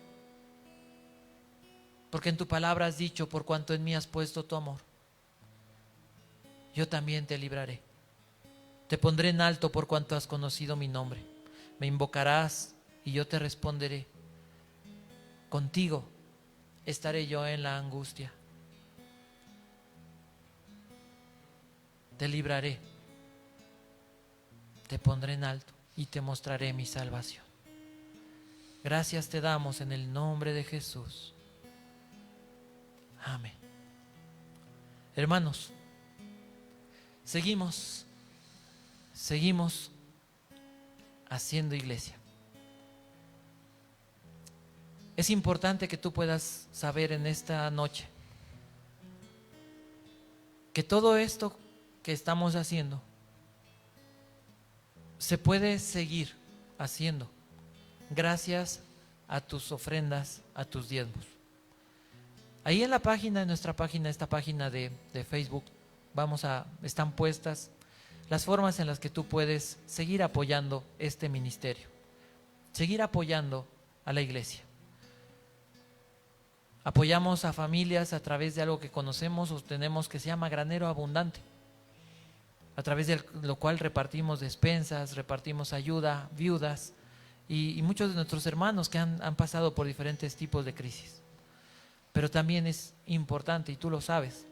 porque en tu palabra has dicho: por cuanto en mí has puesto tu amor, yo también te libraré. Te pondré en alto por cuanto has conocido mi nombre. Me invocarás y yo te responderé. Contigo estaré yo en la angustia. Te libraré, te pondré en alto y te mostraré mi salvación. Gracias te damos en el nombre de Jesús. Amén. Hermanos, seguimos haciendo iglesia. Es importante que tú puedas saber en esta noche que todo esto que estamos haciendo se puede seguir haciendo gracias a tus ofrendas, a tus diezmos. Ahí en la página, en nuestra página, esta página de Facebook, están puestas las formas en las que tú puedes seguir apoyando este ministerio, seguir apoyando a la iglesia. Apoyamos a familias a través de algo que conocemos o tenemos que se llama granero abundante, a través de lo cual repartimos despensas, repartimos ayuda, viudas y muchos de nuestros hermanos que han pasado por diferentes tipos de crisis. Pero también es importante, y tú lo sabes,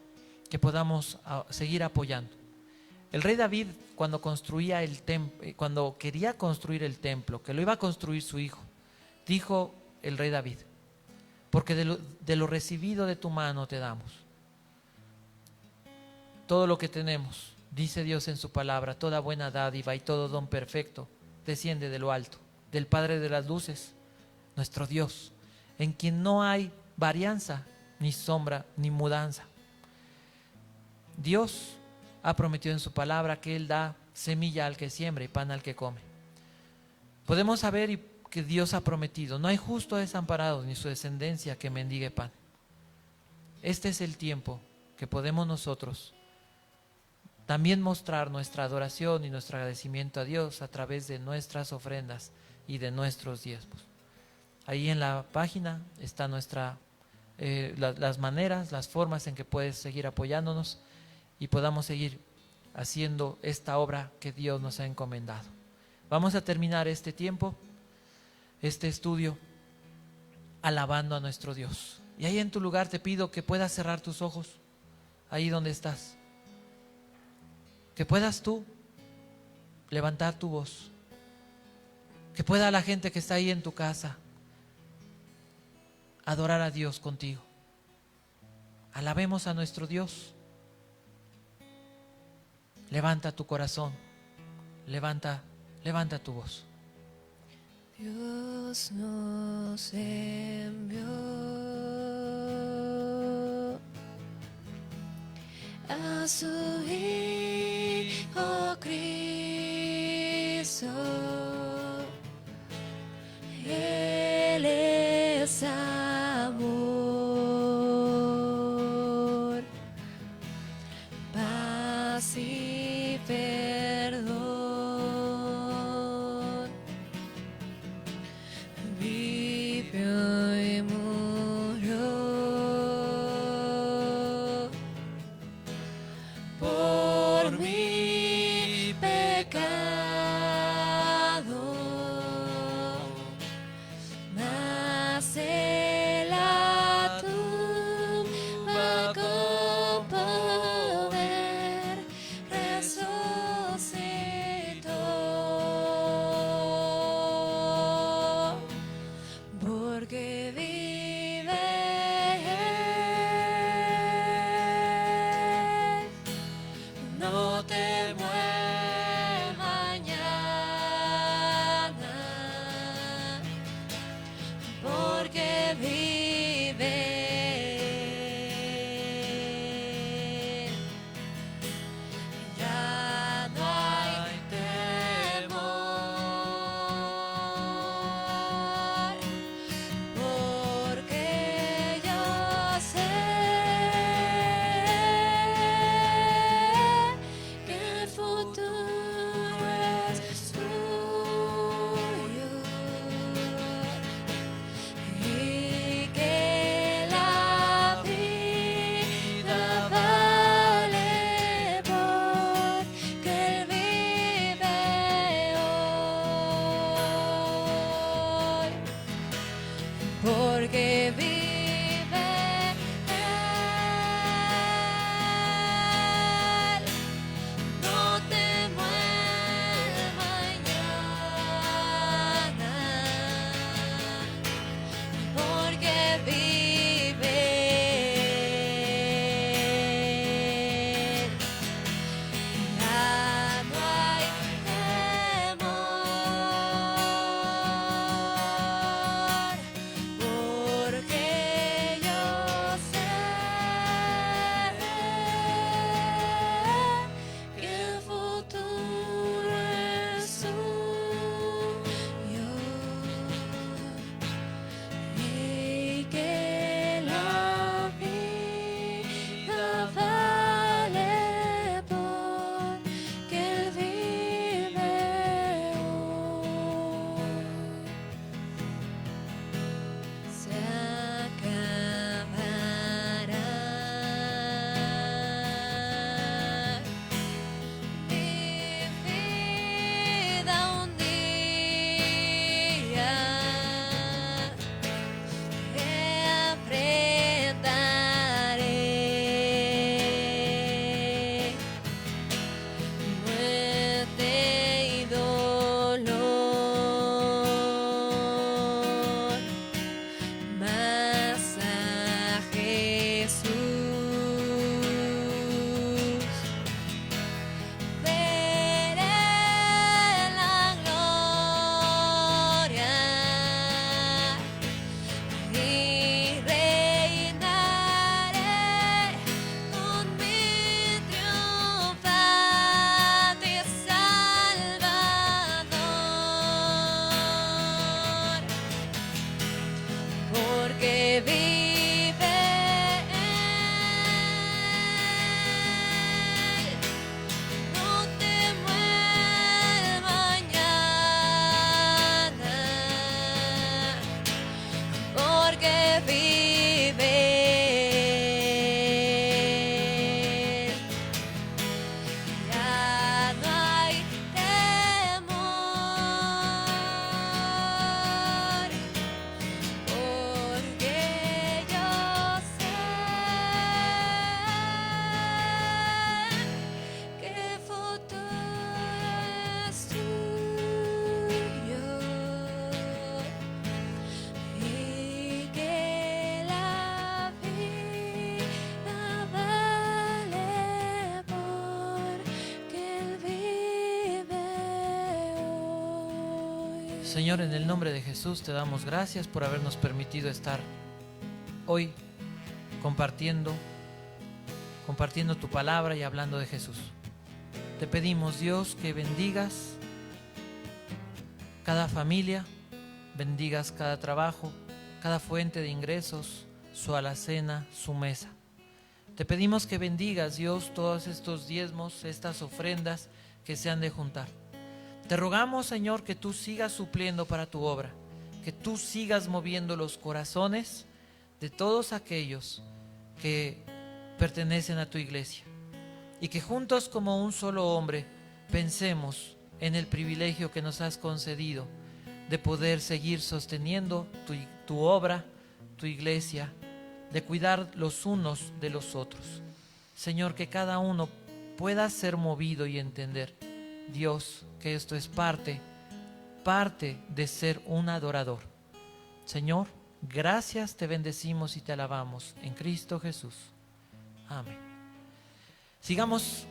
que podamos seguir apoyando. El rey David, cuando construía el cuando quería construir el templo, que lo iba a construir su hijo, dijo el rey David: porque de lo recibido de tu mano te damos. Todo lo que tenemos, dice Dios en su palabra, toda buena dádiva y todo don perfecto, desciende de lo alto, del Padre de las luces, nuestro Dios, en quien no hay varianza, ni sombra, ni mudanza. Dios ha prometido en su palabra que Él da semilla al que siembra y pan al que come. Podemos saber que Dios ha prometido: no hay justo desamparado ni su descendencia que mendigue pan. Este es el tiempo que podemos nosotros también mostrar nuestra adoración y nuestro agradecimiento a Dios a través de nuestras ofrendas y de nuestros diezmos. Ahí en la página está las maneras, las formas en que puedes seguir apoyándonos y podamos seguir haciendo esta obra que Dios nos ha encomendado. Vamos a terminar este tiempo, este estudio, alabando a nuestro Dios. Y ahí en tu lugar te pido que puedas cerrar tus ojos, ahí donde estás. Que puedas tú levantar tu voz. Que pueda la gente que está ahí en tu casa adorar a Dios contigo. Alabemos a nuestro Dios. Levanta tu corazón, levanta tu voz. Dios nos envió a su Hijo Cristo. Él es amor, paz y perdón. Vivió y murió por mi pecado, mas en la tumba con poder resucitó, porque vive Él. No temo el mañana, porque vive Él. Ya no hay temor, porque yo sé que el futuro es tuyo y que la vida vale porque Él vive hoy, porque vive Él. No temo el mañana, porque vive Él. Ya no hay temor, porque Señor, en el nombre de Jesús te damos gracias por habernos permitido estar hoy compartiendo tu palabra y hablando de Jesús. Te pedimos, Dios, que bendigas cada familia, bendigas cada trabajo, cada fuente de ingresos, su alacena, su mesa. Te pedimos que bendigas, Dios, todos estos diezmos, estas ofrendas que se han de juntar. Te rogamos, Señor, que tú sigas supliendo para tu obra, que tú sigas moviendo los corazones de todos aquellos que pertenecen a tu iglesia, y que juntos como un solo hombre pensemos en el privilegio que nos has concedido de poder seguir sosteniendo tu obra, tu iglesia, de cuidar los unos de los otros. Señor, que cada uno pueda ser movido y entender, Dios, que esto es parte de ser un adorador. Señor, gracias, te bendecimos y te alabamos en Cristo Jesús. Amén. Sigamos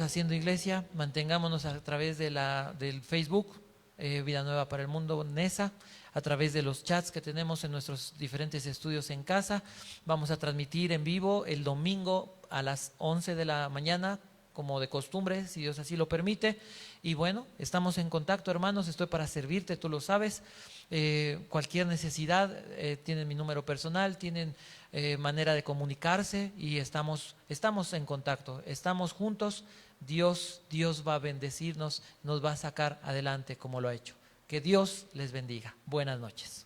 haciendo iglesia, mantengámonos a través del Facebook, Vida Nueva para el Mundo, NESA, a través de los chats que tenemos en nuestros diferentes estudios en casa. Vamos a transmitir en vivo el domingo a las 11 de la mañana, como de costumbre, si Dios así lo permite. Y bueno, estamos en contacto, hermanos, estoy para servirte, tú lo sabes. Cualquier necesidad, tienen mi número personal, tienen manera de comunicarse, y estamos en contacto, estamos juntos. Dios va a bendecirnos, nos va a sacar adelante como lo ha hecho. Que Dios les bendiga. Buenas noches.